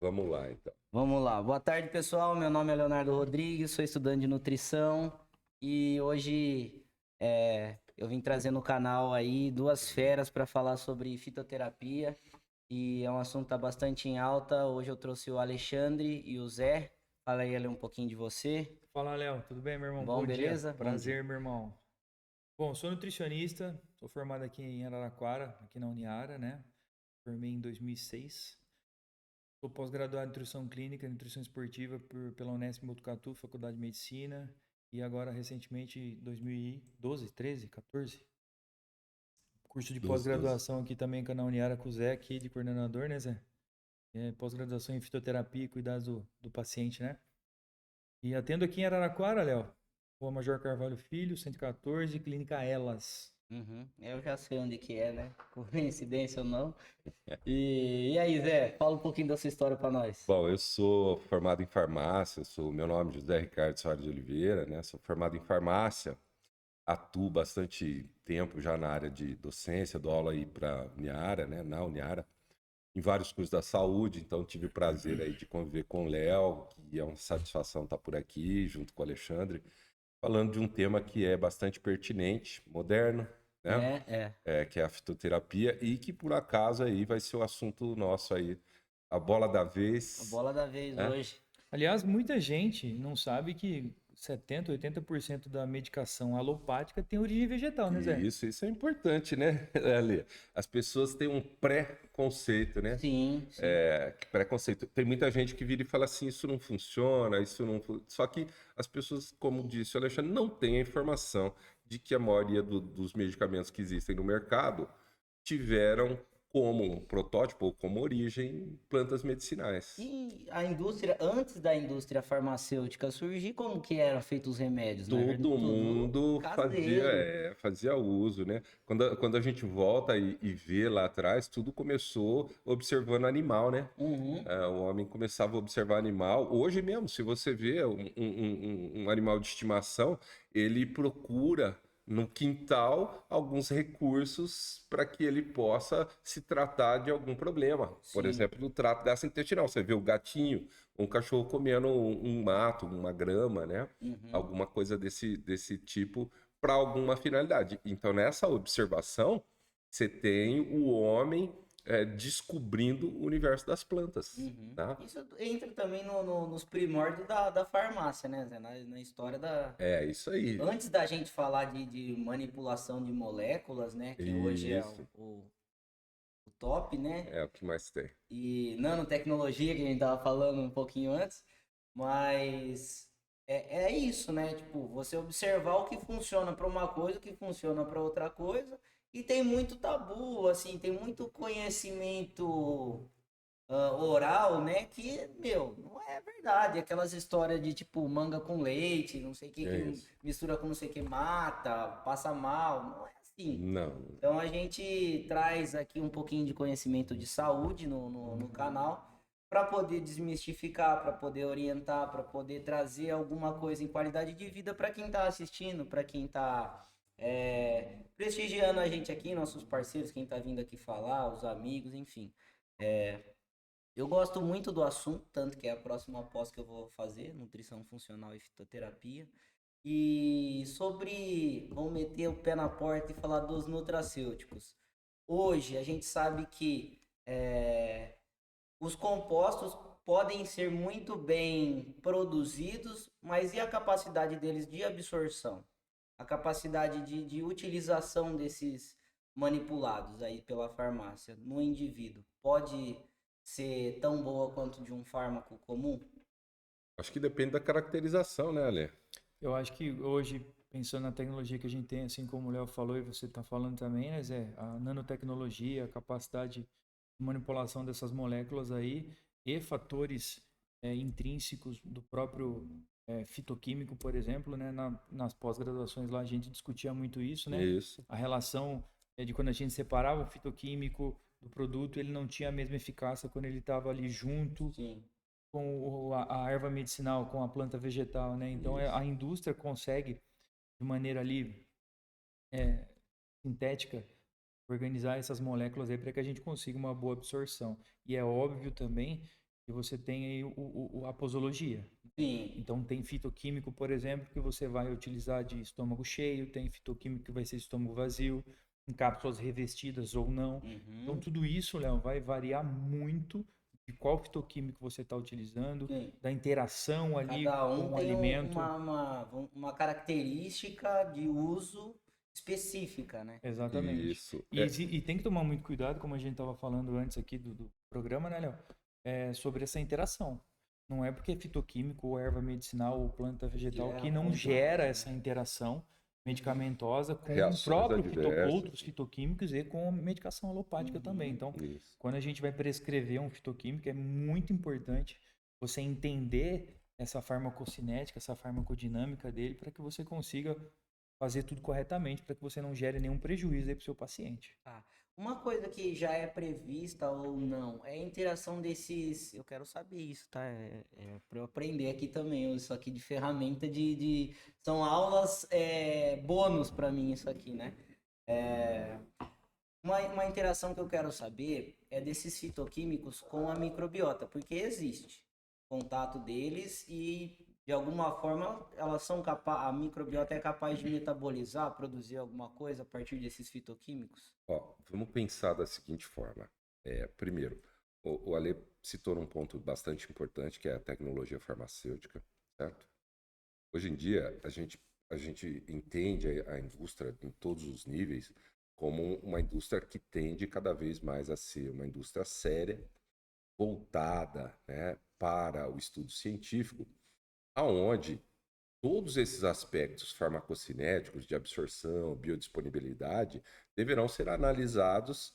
Vamos lá, então. Vamos lá. Boa tarde, pessoal. Meu nome é Leonardo Rodrigues, sou estudante de nutrição e hoje eu vim trazer no canal aí duas feras para falar sobre fitoterapia e é um assunto que tá bastante em alta. Hoje eu trouxe o Alexandre e o Zé. Fala aí, Ale, um pouquinho de você. Fala, Léo, tudo bem, meu irmão? Bom, Bom dia, beleza? Bom dia. prazer, meu irmão. Bom, sou nutricionista, sou formado aqui em Araraquara, aqui na Uniara, né? Formei em 2006. Sou pós-graduado em nutrição clínica e nutrição esportiva pela Unesp em Botucatu, Faculdade de Medicina. E agora, recentemente, 2012, 13, 14, curso de 12. pós-graduação aqui também na Uniara com o Zé, aqui de coordenador, né, Zé? Pós-graduação em fitoterapia e cuidados do paciente, né? E atendo aqui em Araraquara, Léo. Rua Major Carvalho Filho, 114, Clínica Elas. Uhum. Eu já sei onde que é, né? Coincidência ou não. E aí, Zé, fala um pouquinho da sua história para nós. Bom, eu sou formado em farmácia, meu nome é José Ricardo Soares de Oliveira, né? Sou formado em farmácia, atuo bastante tempo já na área de docência, dou aula aí para Uniara, né? Na Uniara, em vários cursos da saúde, então tive o prazer aí de conviver com o Léo, que é uma satisfação estar por aqui, junto com o Alexandre, falando de um tema que é bastante pertinente, moderno, né? É. Que é a fitoterapia e que por acaso aí vai ser o assunto nosso aí, a bola da A vez, bola da vez né? hoje. Aliás, muita gente não sabe que 70, 80% da medicação alopática tem origem vegetal, né, Zé? Isso é importante, né, Ale? As pessoas têm um pré-conceito, né? Sim. Que preconceito. Tem muita gente que vira e fala assim, isso não funciona, isso não... Só que as pessoas, como disse o Alexandre, não têm a informação de que a maioria dos medicamentos que existem no mercado tiveram como protótipo ou como origem plantas medicinais. E a indústria, antes da indústria farmacêutica surgir, como que eram feitos os remédios? Na verdade, Todo tudo mundo fazia, caseiro. fazia uso, né? Quando a gente volta e vê lá atrás, tudo começou observando animal, né? Uhum. O homem começava a observar animal. Hoje mesmo, se você vê um animal de estimação, ele procura no quintal alguns recursos para que ele possa se tratar de algum problema. Por Sim. exemplo, no trato gastrointestinal. Você vê o gatinho, um cachorro comendo um mato, uma grama, né? Uhum. Alguma coisa desse tipo para alguma finalidade. Então, nessa observação, você tem o homem descobrindo o universo das plantas, Uhum. tá? Isso entra também nos primórdios da farmácia, né, Zé? Na história da. É isso aí. Antes da gente falar de manipulação de moléculas, né? Que hoje é Isso o top, né? é o que mais tem. E nanotecnologia, que a gente tava falando um pouquinho antes, mas é isso, né? Tipo, você observar o que funciona para uma coisa, o que funciona para outra coisa, e tem muito tabu, assim, tem muito conhecimento oral, né? Que, meu, não é verdade. Aquelas histórias de tipo manga com leite, não sei o que, É que isso. mistura com não sei o que, mata, passa mal, não é assim. Não. Então a gente traz aqui um pouquinho de conhecimento de saúde no canal para poder desmistificar, para poder orientar, para poder trazer alguma coisa em qualidade de vida para quem está assistindo, para quem está prestigiando a gente aqui, nossos parceiros, quem está vindo aqui falar, os amigos, enfim. Eu gosto muito do assunto, tanto que é a próxima pós que eu vou fazer, nutrição funcional e fitoterapia. E sobre, vamos meter o pé na porta e falar dos nutracêuticos. Hoje a gente sabe que os compostos podem ser muito bem produzidos, mas e a capacidade deles de absorção? A capacidade de utilização desses manipulados aí pela farmácia no indivíduo pode ser tão boa quanto de um fármaco comum? Acho que depende da caracterização, né, Ale? Eu acho que hoje, pensando na tecnologia que a gente tem, assim como o Léo falou e você está falando também, né, Zé? A nanotecnologia, a capacidade de manipulação dessas moléculas aí e fatores intrínsecos do próprio fitoquímico, por exemplo, né? Nas pós-graduações lá a gente discutia muito isso, né? Isso. A relação de quando a gente separava o fitoquímico do produto, ele não tinha a mesma eficácia quando ele estava ali junto Sim. com a erva medicinal, com a planta vegetal, né? Então Isso. a indústria consegue de maneira ali sintética organizar essas moléculas aí para que a gente consiga uma boa absorção. E é óbvio também e você tem aí a posologia. Sim. Então, tem fitoquímico, por exemplo, que você vai utilizar de estômago cheio, tem fitoquímico que vai ser estômago vazio, em cápsulas revestidas ou não. Então, Uhum. tudo isso, Léo, vai variar muito de qual fitoquímico você está utilizando, Sim. da interação ali Cada um com o tem alimento. uma característica de uso específica, né? Exatamente. Isso. E tem que tomar muito cuidado, como a gente estava falando antes aqui do programa, né, Léo? Sobre essa interação. Não é porque é fitoquímico, ou erva medicinal, ou planta vegetal que não gera essa interação medicamentosa com o Reações próprio adversas. outros fitoquímicos e com a medicação alopática também. Então, Isso. quando a gente vai prescrever um fitoquímico, é muito importante você entender essa farmacocinética, essa farmacodinâmica dele, para que você consiga fazer tudo corretamente, para que você não gere nenhum prejuízo aí para o seu paciente. Tá. Uma coisa que já é prevista ou não é a interação desses. Eu quero saber isso, tá? Para eu aprender aqui também. Isso aqui de ferramenta São aulas bônus para mim, isso aqui, né? Uma interação que eu quero saber é desses fitoquímicos com a microbiota, porque existe contato deles e de alguma forma elas são a microbiota é capaz de metabolizar, produzir alguma coisa a partir desses fitoquímicos? Ó, vamos pensar da seguinte forma. Primeiro, o Ale citou um ponto bastante importante, que é a tecnologia farmacêutica, certo? Hoje em dia, a gente entende a indústria em todos os níveis como uma indústria que tende cada vez mais a ser uma indústria séria, voltada, né, para o estudo científico, aonde todos esses aspectos farmacocinéticos, de absorção, biodisponibilidade, deverão ser analisados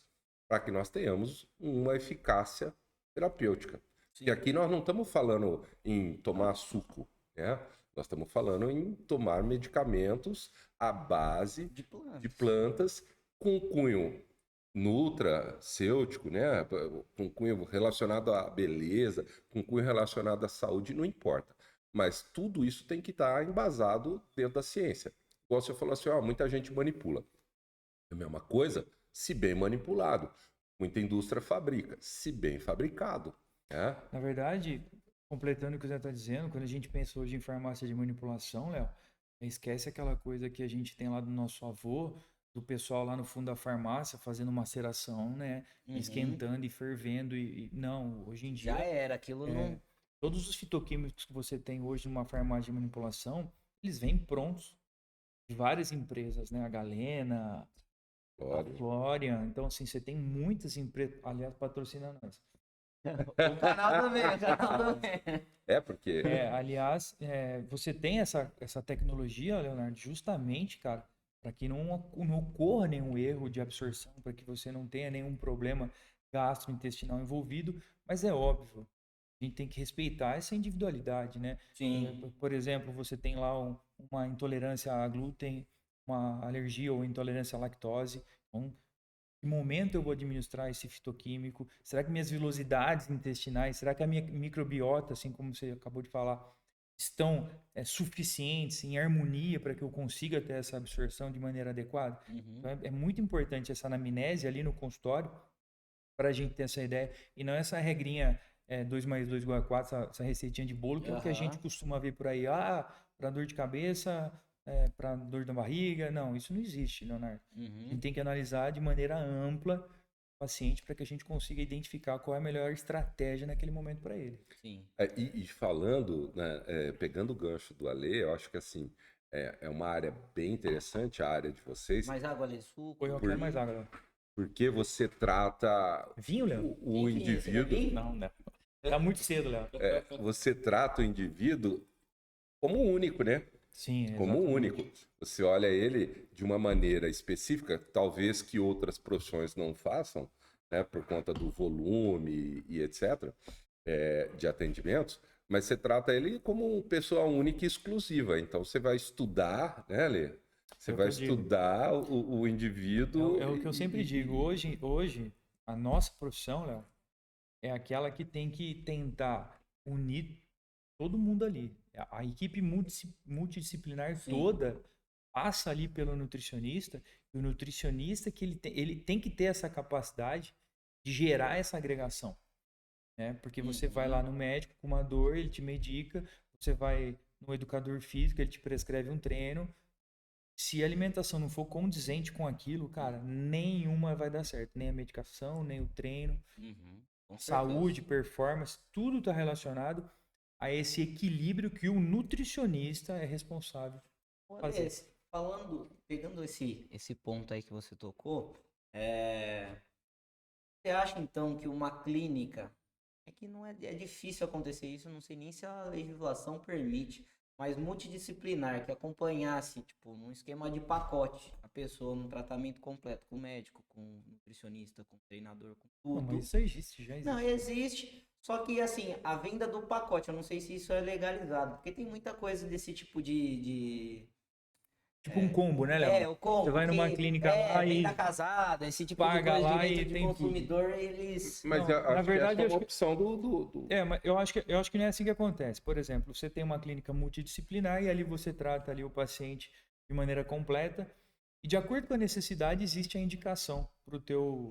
para que nós tenhamos uma eficácia terapêutica. Sim. E aqui nós não estamos falando em tomar suco, né? Nós estamos falando em tomar medicamentos à base de plantas com cunho nutracêutico, né? Com cunho relacionado à beleza, com cunho relacionado à saúde, não importa. Mas tudo isso tem que estar embasado dentro da ciência. Igual você falou assim, ó, muita gente manipula. É a mesma coisa, se bem manipulado. Muita indústria fabrica, se bem fabricado. Né? Na verdade, completando o que você está dizendo, quando a gente pensa hoje em farmácia de manipulação, Léo, esquece aquela coisa que a gente tem lá do nosso avô, do pessoal lá no fundo da farmácia fazendo maceração, né? Esquentando e fervendo. Não, hoje em dia. Já era, aquilo não. Todos os fitoquímicos que você tem hoje numa farmácia de manipulação, eles vêm prontos de várias empresas, né? A Galena, a Florian. Então, assim, você tem muitas empresas. Aliás, patrocina nós. O canal também, o canal também. Porque. Aliás, você tem essa tecnologia, Leonardo, justamente, cara, para que não ocorra nenhum erro de absorção, para que você não tenha nenhum problema gastrointestinal envolvido, mas é óbvio, a gente tem que respeitar essa individualidade, né? Sim. Por exemplo, você tem lá uma intolerância a glúten, uma alergia ou intolerância à lactose. Então, que momento eu vou administrar esse fitoquímico? Será que minhas vilosidades intestinais, será que a minha microbiota, assim como você acabou de falar, estão suficientes, em harmonia para que eu consiga ter essa absorção de maneira adequada? Então, é muito importante essa anamnese ali no consultório para a gente ter essa ideia e não essa regrinha 2 mais 2 igual a 4, essa receitinha de bolo, que é o que a gente costuma ver por aí. Para dor de cabeça, para dor da barriga. Não, isso não existe, Leonardo. A gente tem que analisar de maneira ampla o paciente para que a gente consiga identificar qual é a melhor estratégia naquele momento para ele. Sim. E falando, né, pegando o gancho do Ale, eu acho que assim, é uma área bem interessante, a área de vocês. Mais água, Ale, suco? Eu quero mais água, Léo. Porque você trata Vinho, Léo? o indivíduo. Não. Tá muito cedo, Léo. Você trata o indivíduo como único, né? Sim, como exatamente. único. Você olha ele de uma maneira específica, talvez que outras profissões não façam, né, por conta do volume e etc., de atendimentos, mas você trata ele como uma pessoa única e exclusiva. Então você vai estudar, né, Lê? Você vai estudar o indivíduo. É o que eu sempre digo. Hoje, a nossa profissão, Léo, é aquela que tem que tentar unir todo mundo ali. A equipe multidisciplinar toda passa ali pelo nutricionista, e o nutricionista que ele tem que ter essa capacidade de gerar essa agregação. né? Porque você vai lá no médico com uma dor, ele te medica, você vai no educador físico, ele te prescreve um treino. Se a alimentação não for condizente com aquilo, cara, nenhuma vai dar certo. Nem a medicação, nem o treino. Com Saúde, certeza. performance, tudo está relacionado a esse equilíbrio que o nutricionista é responsável por Olha, fazer. pegando esse ponto aí que você tocou, você acha então que uma clínica, é que não é difícil acontecer isso, eu não sei nem se a legislação permite, mas multidisciplinar, que acompanhasse, tipo, num esquema de pacote, a pessoa num tratamento completo, com médico, com nutricionista, com treinador, com Não, tudo. mas isso existe, já Não, existe. existe, só que assim, a venda do pacote, eu não sei se isso é legalizado, porque tem muita coisa desse tipo de Tipo um combo, né, Léo? o Você combo, vai numa que clínica lá venda e casada, esse tipo de paga coisa de lá direito e de tem tudo. consumidor, eles. Mas Não, eu na acho verdade, que essa é acho uma que- opção do... Mas eu acho que não é assim que acontece. Por exemplo, você tem uma clínica multidisciplinar e ali você trata ali o paciente de maneira completa e de acordo com a necessidade existe a indicação para o teu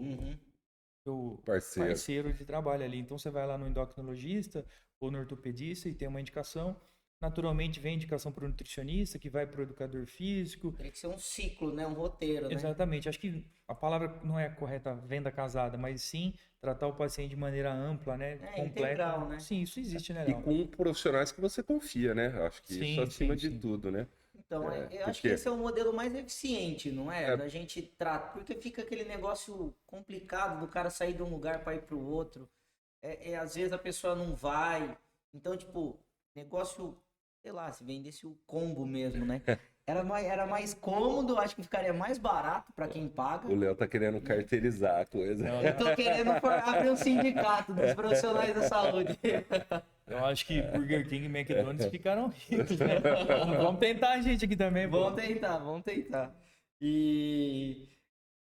Parceiro. parceiro de trabalho ali. Então você vai lá no endocrinologista ou no ortopedista e tem uma indicação. Naturalmente vem indicação para o nutricionista, que vai para o educador físico. Teria que ser um ciclo, né? Um roteiro, né? Exatamente. Acho que a palavra não é correta, venda casada, mas sim tratar o paciente de maneira ampla, né? É, Completa. integral, né? Sim, isso existe, né, E Léo? com profissionais que você confia, né? Acho que isso Sim, acima sim, de sim. tudo, né? Então, eu acho que Porque esse é o modelo mais eficiente, não é? É. Da gente tratar. Porque fica aquele negócio complicado do cara sair de um lugar para ir para o outro. Às vezes a pessoa não vai. Então, tipo, negócio, sei lá, se vendesse o combo mesmo, né? Era mais cômodo, acho que ficaria mais barato para quem paga. o Léo tá querendo carteirizar a coisa. Eu tô querendo abrir um sindicato dos profissionais da saúde. Eu acho que Burger King e McDonald's ficaram ricos, né? Vamos tentar a gente aqui também, pô. Vamos tentar. E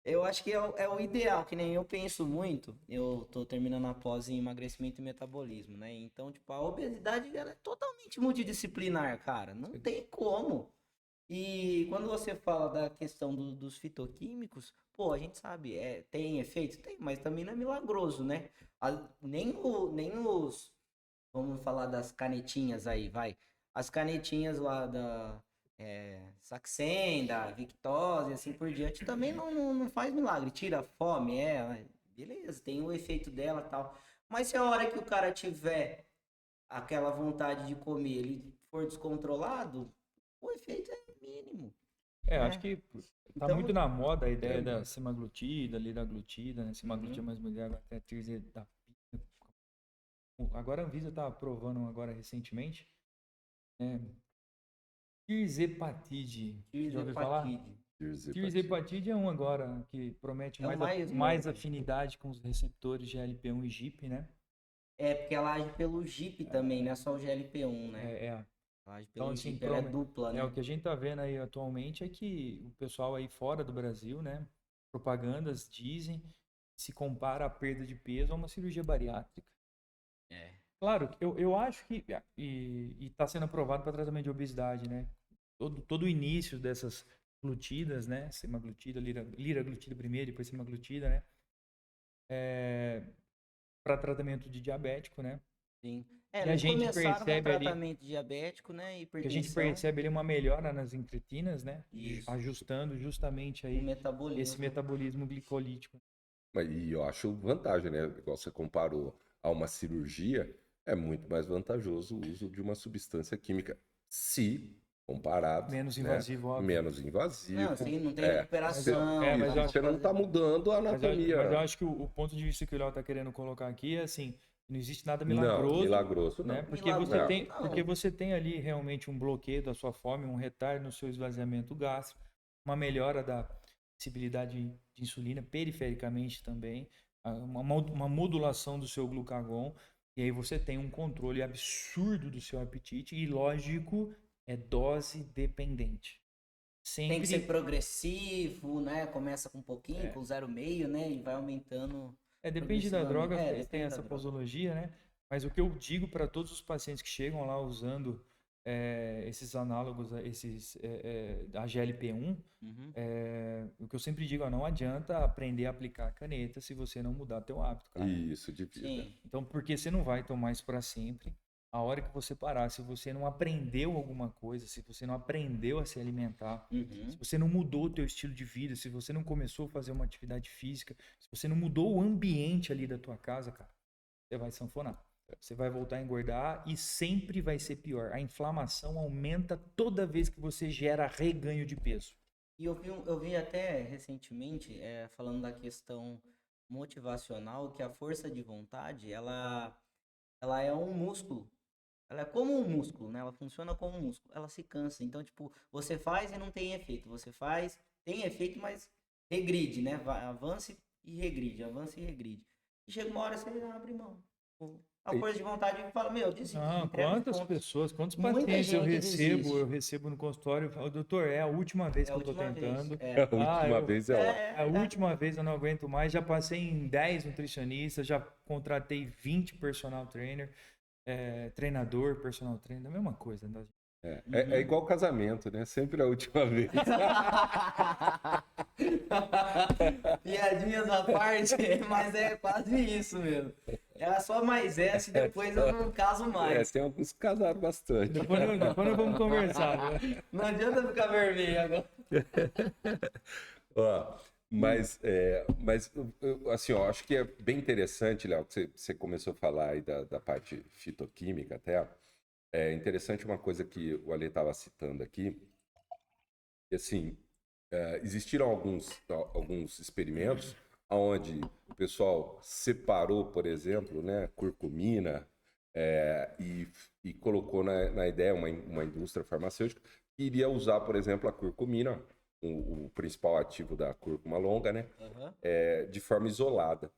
eu acho que é o ideal, que nem eu penso muito. Eu tô terminando a pós em emagrecimento e metabolismo, né? Então, tipo, a obesidade ela é totalmente multidisciplinar, cara. Não tem como. E quando você fala da questão dos fitoquímicos, pô, a gente sabe, tem efeito? Tem, mas também não é milagroso, né? Nem os, vamos falar das canetinhas aí, vai. As canetinhas lá da Saxenda, Victose e assim por diante, também não faz milagre. Tira a fome, beleza, tem o efeito dela e tal. Mas se a hora que o cara tiver aquela vontade de comer, ele for descontrolado, o efeito é mínimo. Acho que tá Então, muito na moda a ideia da semaglutida, liraglutida, né? Semaglutida mais mulher, agora tem a tirzepatida. Agora a Anvisa tá aprovando agora recentemente. Tirzepatide. Já ouviu falar? Tirzepatide é um agora que promete É o mais, mais novo. afinidade com os receptores GLP-1 e GIP, né? Porque ela age pelo GIP também, não é só o GLP-1, né? Ela age pelo Então, assim, GIP, ela é dupla, né? o que a gente tá vendo aí atualmente é que o pessoal aí fora do Brasil, né? Propagandas dizem que se compara a perda de peso a uma cirurgia bariátrica. Claro, eu acho que e está sendo aprovado para tratamento de obesidade, né? Todo o início dessas glutidas, né? Semaglutida, liraglutida primeiro, depois semaglutida, né? Para tratamento de diabético, né? Sim. E a Eles gente começaram com percebe ali tratamento diabético, né? que a gente Hipertensão percebe ali uma melhora nas incretinas, né? Isso. Ajustando justamente e aí metabolismo. esse metabolismo glicolítico. E eu acho vantagem, né? Igual você comparou a uma cirurgia, é muito mais vantajoso o uso de uma substância química, se comparado, Menos né? invasivo, óbvio. Menos invasivo. Não, assim, não tem recuperação. mas eu Você não está mudando a Mas eu anatomia. acho que o ponto de vista que o Léo está querendo colocar aqui é assim, não existe nada Não, milagroso, milagroso não. né? Porque Milagroso, não. porque você tem ali realmente um bloqueio da sua fome, um retardo no seu esvaziamento gástrico, uma melhora da sensibilidade de insulina perifericamente também, uma modulação do seu glucagon, e aí você tem um controle absurdo do seu apetite e, lógico, é dose dependente. Tem que ser progressivo, né? Começa com um pouquinho, com 0,5, né? E vai aumentando. Depende da droga, progressivamente. tem Depende essa da droga. posologia, né? Mas o que eu digo para todos os pacientes que chegam lá usando esses análogos, a GLP-1, Uhum. o que eu sempre digo, ó, não adianta aprender a aplicar a caneta se você não mudar teu hábito, cara. Isso, de vida. Sim. Então, porque você não vai tomar isso para sempre. A hora que você parar, se você não aprendeu alguma coisa, se você não aprendeu a se alimentar, Uhum. se você não mudou o teu estilo de vida, se você não começou a fazer uma atividade física, se você não mudou o ambiente ali da tua casa, cara, você vai sanfonar. Você vai voltar a engordar e sempre vai ser pior. A inflamação aumenta toda vez que você gera reganho de peso. E eu vi até recentemente, falando da questão motivacional, que a força de vontade, ela é um músculo. Ela é como um músculo, né? Ela funciona como um músculo. Ela se cansa. Então, tipo, você faz e não tem efeito. Você faz, tem efeito, mas regride, né? Avance e regride, avança e regride. E chega uma hora você abre mão. A E- força de vontade fala, meu, desisti, Não, entrega os quantas pontos. pessoas, quantos Muita pacientes eu gente recebo, desiste. no consultório, eu falo, doutor, é a última vez É que a eu tô última vez. tentando. A última vez é ótimo. A última vez eu não aguento mais, já passei em 10 nutricionistas, já contratei 20 personal trainer, treinador, personal trainer, a mesma coisa. Né? É igual casamento, né? Sempre a última vez. Piadinhas à parte, mas é quase isso mesmo. É só mais essa e depois eu não caso mais. Tem alguns que casaram bastante. Depois nós vamos conversar. Né? Não adianta ficar vermelho agora. Ó, assim, ó, acho que é bem interessante, Léo, que você começou a falar aí da parte fitoquímica até. É interessante uma coisa que o Ale estava citando aqui, que assim, existiram alguns experimentos onde o pessoal separou, por exemplo, né, curcumina, e colocou na ideia uma indústria farmacêutica que iria usar, por exemplo, a curcumina, o principal ativo da cúrcuma longa, né, de forma isolada.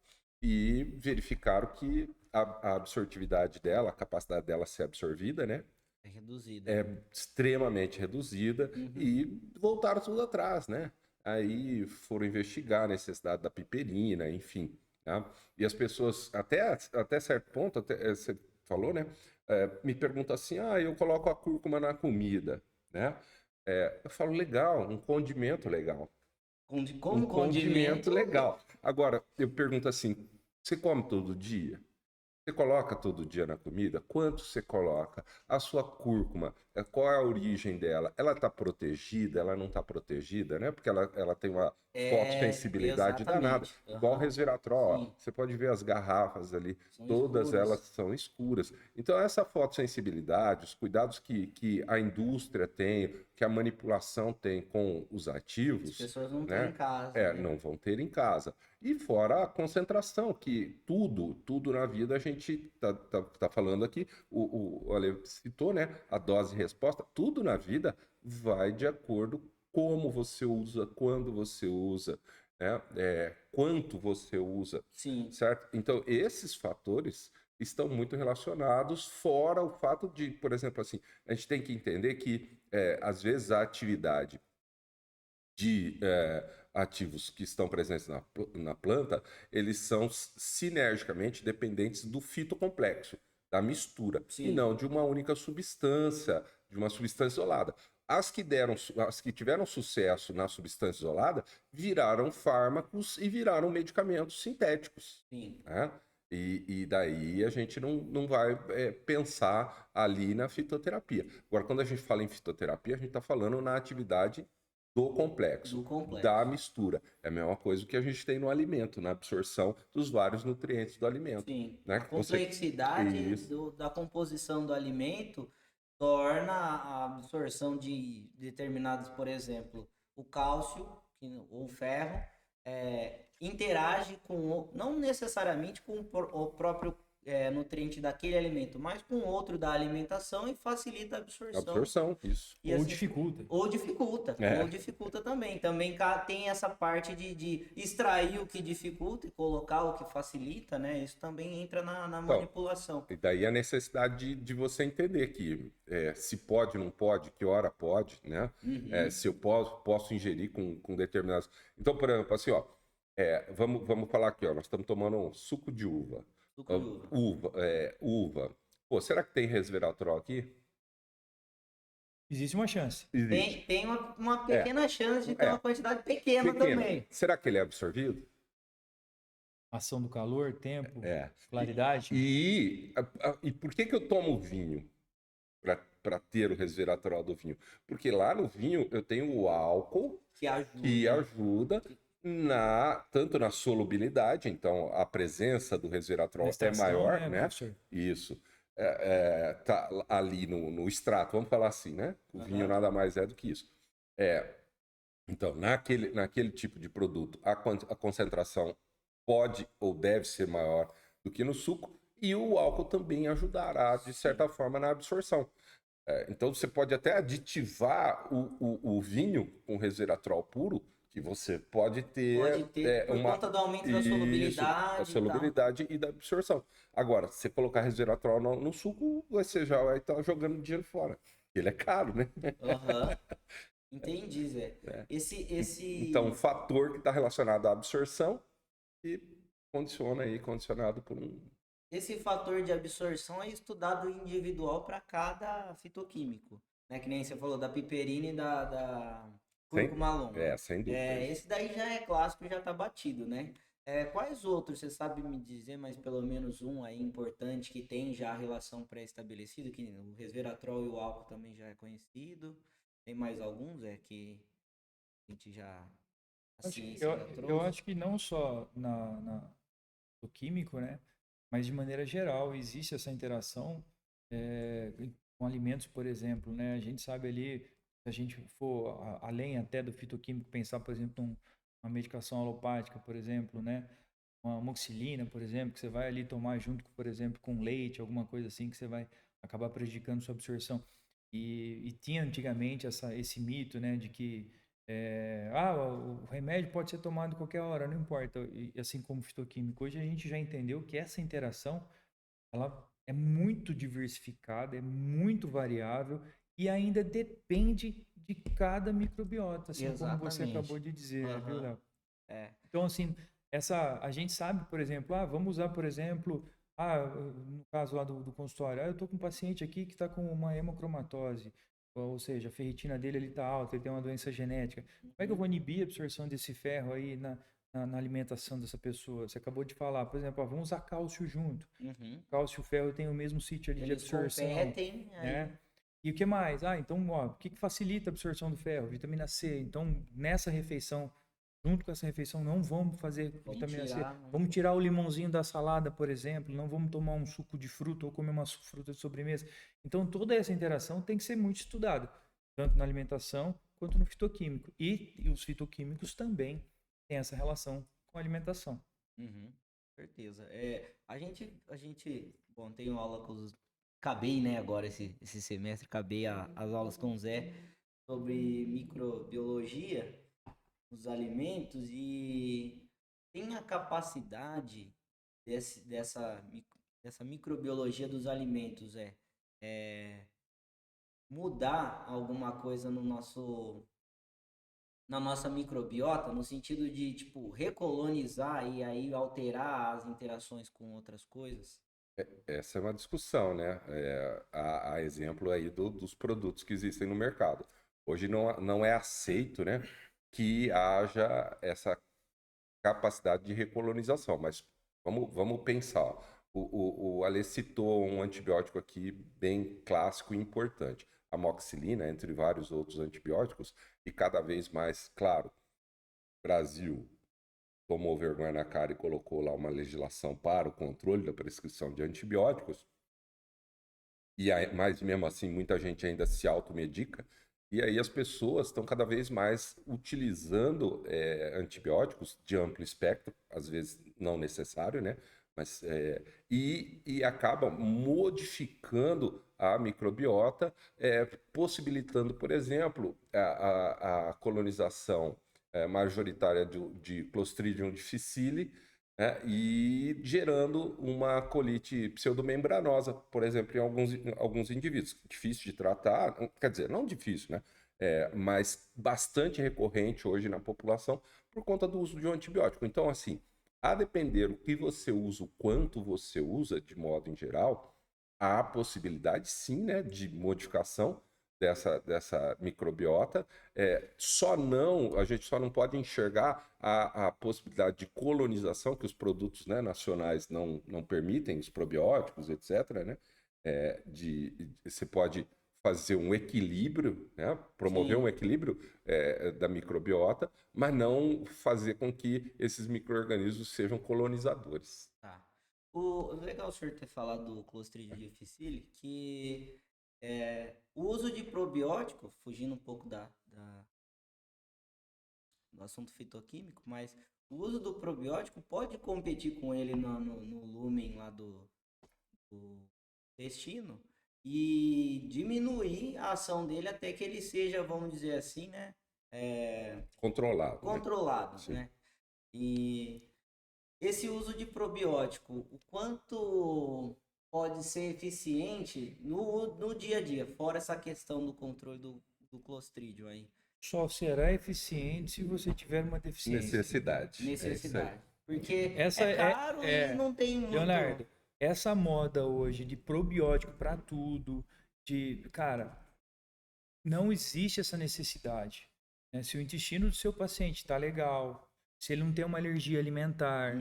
E verificaram que a absortividade dela, a capacidade dela ser absorvida, né, É reduzida. é extremamente reduzida e voltaram tudo atrás, né? Aí foram investigar a necessidade da piperina, enfim. Tá? E as pessoas, até certo ponto, você falou, né? Me perguntam assim: eu coloco a cúrcuma na comida, né? Eu falo, legal, um condimento legal. Como condimento, legal. Agora, eu pergunto assim: você come todo dia? Você coloca todo dia na comida? Quanto você coloca? A sua cúrcuma, qual é a origem dela? Ela está protegida? Ela não está protegida, né? Porque ela tem uma fotossensibilidade danada. exatamente. Igual o resveratrol, ó. Sim, Você pode ver as garrafas ali, são todas elas escuras. são escuras. Então, essa fotossensibilidade, os cuidados que a indústria tem, que a manipulação tem com os As ativos, pessoas não têm né? em casa, né? Não vão ter em casa. E fora a concentração, que tudo na vida a gente tá falando aqui, o Ale citou, né? A dose e resposta, tudo na vida vai de acordo como você usa, quando você usa, né? Quanto você usa, Sim, certo? Então, esses fatores estão muito relacionados, fora o fato de, por exemplo, assim, a gente tem que entender que, às vezes, a atividade de ativos que estão presentes na planta, eles são sinergicamente dependentes do fitocomplexo, da mistura, e sim. não de uma única substância, de uma substância isolada. As que tiveram sucesso na substância isolada viraram fármacos e viraram medicamentos sintéticos, Sim. né? E daí a gente não vai pensar ali na fitoterapia. Agora, quando a gente fala em fitoterapia, a gente está falando na atividade do complexo, Do da complexo. mistura. É a mesma coisa que a gente tem no alimento, na absorção dos vários nutrientes do alimento. Sim. Né? A complexidade Isso, da composição do alimento torna a absorção de determinados, por exemplo, o cálcio ou o ferro, interage não necessariamente com o próprio nutriente daquele alimento, mas com outro da alimentação e facilita a absorção. absorção, isso. E Ou assim, dificulta. ou dificulta também. Também tem essa parte de extrair o que dificulta e colocar o que facilita, né? Isso também entra na Então, manipulação. e daí a necessidade de você entender que se pode, não pode, que hora pode, né? Se eu posso ingerir com determinados. Então, por exemplo, assim, ó, vamos falar aqui, ó, nós estamos tomando um suco de uva. Suco de uva. Uva. Pô, será que tem resveratrol aqui? Existe uma chance. Existe. Tem uma pequena chance de ter É. uma quantidade pequena Pequeno. também. Será que ele é absorvido? Ação do calor, tempo, É. claridade. E por que eu tomo vinho para ter o resveratrol do vinho? Porque lá no vinho eu tenho o álcool Que ajuda. que ajuda tanto na solubilidade, então a presença do resveratrol Na é extração, maior, né, né? professor? Isso. Tá ali no extrato, vamos falar assim, né? O vinho Aham. nada mais é do que isso. Então, naquele tipo de produto, a concentração pode ou deve ser maior do que no suco, e o álcool também ajudará, de certa forma, na absorção. Então, você pode até aditivar o vinho com resveratrol puro, que você pode Pode ter ter por conta do aumento da isso, da solubilidade e tal. solubilidade e da absorção. Agora, se você colocar resveratrol no suco, você já vai estar jogando dinheiro fora. Ele é caro, né? Aham. Entendi, Zé. Esse... Então, um fator que está relacionado à absorção e condicionado por um. Esse fator de absorção é estudado individual para cada fitoquímico, né? Que nem você falou da piperina e da cúrcuma longa. Sem dúvida. Esse daí já é clássico, já tá batido, né? Quais outros, você sabe me dizer, mas pelo menos um aí importante que tem já a relação pré-estabelecida, que o resveratrol e o álcool também já é conhecido. Tem mais alguns, que a gente já... A ciência já Eu trouxe? acho que não só no químico, né? Mas de maneira geral, existe essa interação com alimentos, por exemplo, né? A gente sabe ali, se a gente for além até do fitoquímico, pensar, por exemplo, uma medicação alopática, por exemplo, né? Uma amoxicilina, por exemplo, que você vai ali tomar junto, por exemplo, com leite, alguma coisa assim, que você vai acabar prejudicando sua absorção. E tinha antigamente esse mito, né, de que o remédio pode ser tomado a qualquer hora, não importa. E assim como o fitoquímico, hoje a gente já entendeu que essa interação ela é muito diversificada, é muito variável e ainda depende de cada microbiota, assim como você Exatamente. acabou de dizer, viu, Aham. Léo? É. Então, assim, a gente sabe, por exemplo, vamos usar, por exemplo, no caso lá do consultório, eu estou com um paciente aqui que está com uma hemocromatose, ou seja, a ferritina dele está alta, ele tem uma doença genética. Como é que eu vou inibir a absorção desse ferro aí na alimentação dessa pessoa? Você acabou de falar, por exemplo, vamos usar cálcio junto. Uhum. Cálcio e ferro tem o mesmo sítio ali de Eles absorção, competem aí. né? E o que mais? Então, o que facilita a absorção do ferro? Vitamina C. Então, nessa refeição, junto com essa refeição, não vamos fazer vitamina C. Vamos tirar o limãozinho da salada, por exemplo. Não vamos tomar um suco de fruta ou comer uma fruta de sobremesa. Então, toda essa interação tem que ser muito estudada, tanto na alimentação quanto no fitoquímico. E os fitoquímicos também têm essa relação com a alimentação. Uhum. Certeza. A gente, bom, tenho aula com os... Acabei, né, agora esse semestre, acabei as aulas com o Zé sobre microbiologia dos alimentos e tem a capacidade dessa microbiologia dos alimentos mudar alguma coisa na nossa microbiota, no sentido de, tipo, recolonizar e aí alterar as interações com outras coisas? Essa é uma discussão, né? Há exemplo aí dos produtos que existem no mercado. Hoje não é aceito, né, que haja essa capacidade de recolonização, mas vamos pensar. Ó. O Ale citou um antibiótico aqui bem clássico e importante, a amoxicilina, entre vários outros antibióticos, e cada vez mais, claro, o Brasil tomou vergonha na cara e colocou lá uma legislação para o controle da prescrição de antibióticos, mas mesmo assim muita gente ainda se automedica, e aí as pessoas estão cada vez mais utilizando antibióticos de amplo espectro, às vezes não necessário, né? Mas, e acabam modificando a microbiota, possibilitando, por exemplo, a colonização majoritária de Clostridium difficile, né, e gerando uma colite pseudomembranosa, por exemplo, em alguns indivíduos. Difícil de tratar, quer dizer, não difícil, né? Mas bastante recorrente hoje na população por conta do uso de um antibiótico. Então, assim, a depender do que você usa, o quanto você usa, de modo em geral, há possibilidade, sim, né, de modificação dessa microbiota. A gente só não pode enxergar a possibilidade de colonização, que os produtos, né, nacionais não permitem, os probióticos, etc., né? Você pode fazer um equilíbrio, né? Promover Sim. um equilíbrio da microbiota, mas não fazer com que esses micro-organismos sejam colonizadores. Tá. Legal o senhor ter falado do Clostridium difficile, que o uso de probiótico, fugindo um pouco do assunto fitoquímico, mas o uso do probiótico pode competir com ele no lumen lá do intestino e diminuir a ação dele até que ele seja, vamos dizer assim, né? Controlado. Controlado, Sim. né? E esse uso de probiótico, o quanto pode ser eficiente no dia a dia, fora essa questão do controle do Clostridium aí? Só será eficiente se você tiver uma deficiência. Necessidade. Necessidade. Porque Essa é caro e não tem muito... Leonardo, essa moda hoje de probiótico para tudo, cara, não existe essa necessidade. Né? Se o intestino do seu paciente está legal, se ele não tem uma alergia alimentar,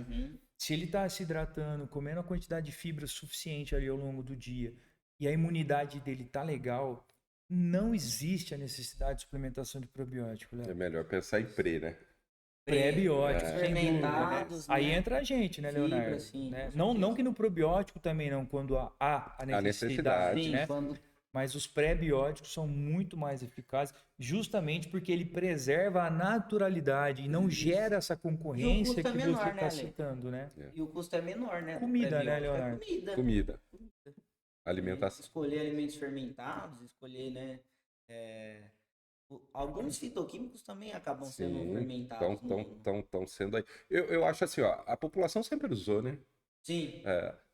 se ele está se hidratando, comendo a quantidade de fibra suficiente ali ao longo do dia, e a imunidade dele está legal, não existe a necessidade de suplementação de probiótico, Léo. É melhor pensar em né? Pré-bióticos, fermentados, Aí né? entra a gente, né, Fibra, Leonardo? sim, Né? com Não certeza. que no probiótico também não, quando há a necessidade, Sim, né? quando... Mas os pré-bióticos são muito mais eficazes, justamente porque ele preserva a naturalidade e não gera essa concorrência que menor, você né, está Ale? citando, né? E o custo é menor, né? do Comida, né, pré-biótico. Leonardo? Comida. Alimentação. Escolher alimentos fermentados, escolher, né? Alguns fitoquímicos também acabam sendo fermentados. Estão sendo aí. Eu acho assim, ó, a população sempre usou, né? Sim.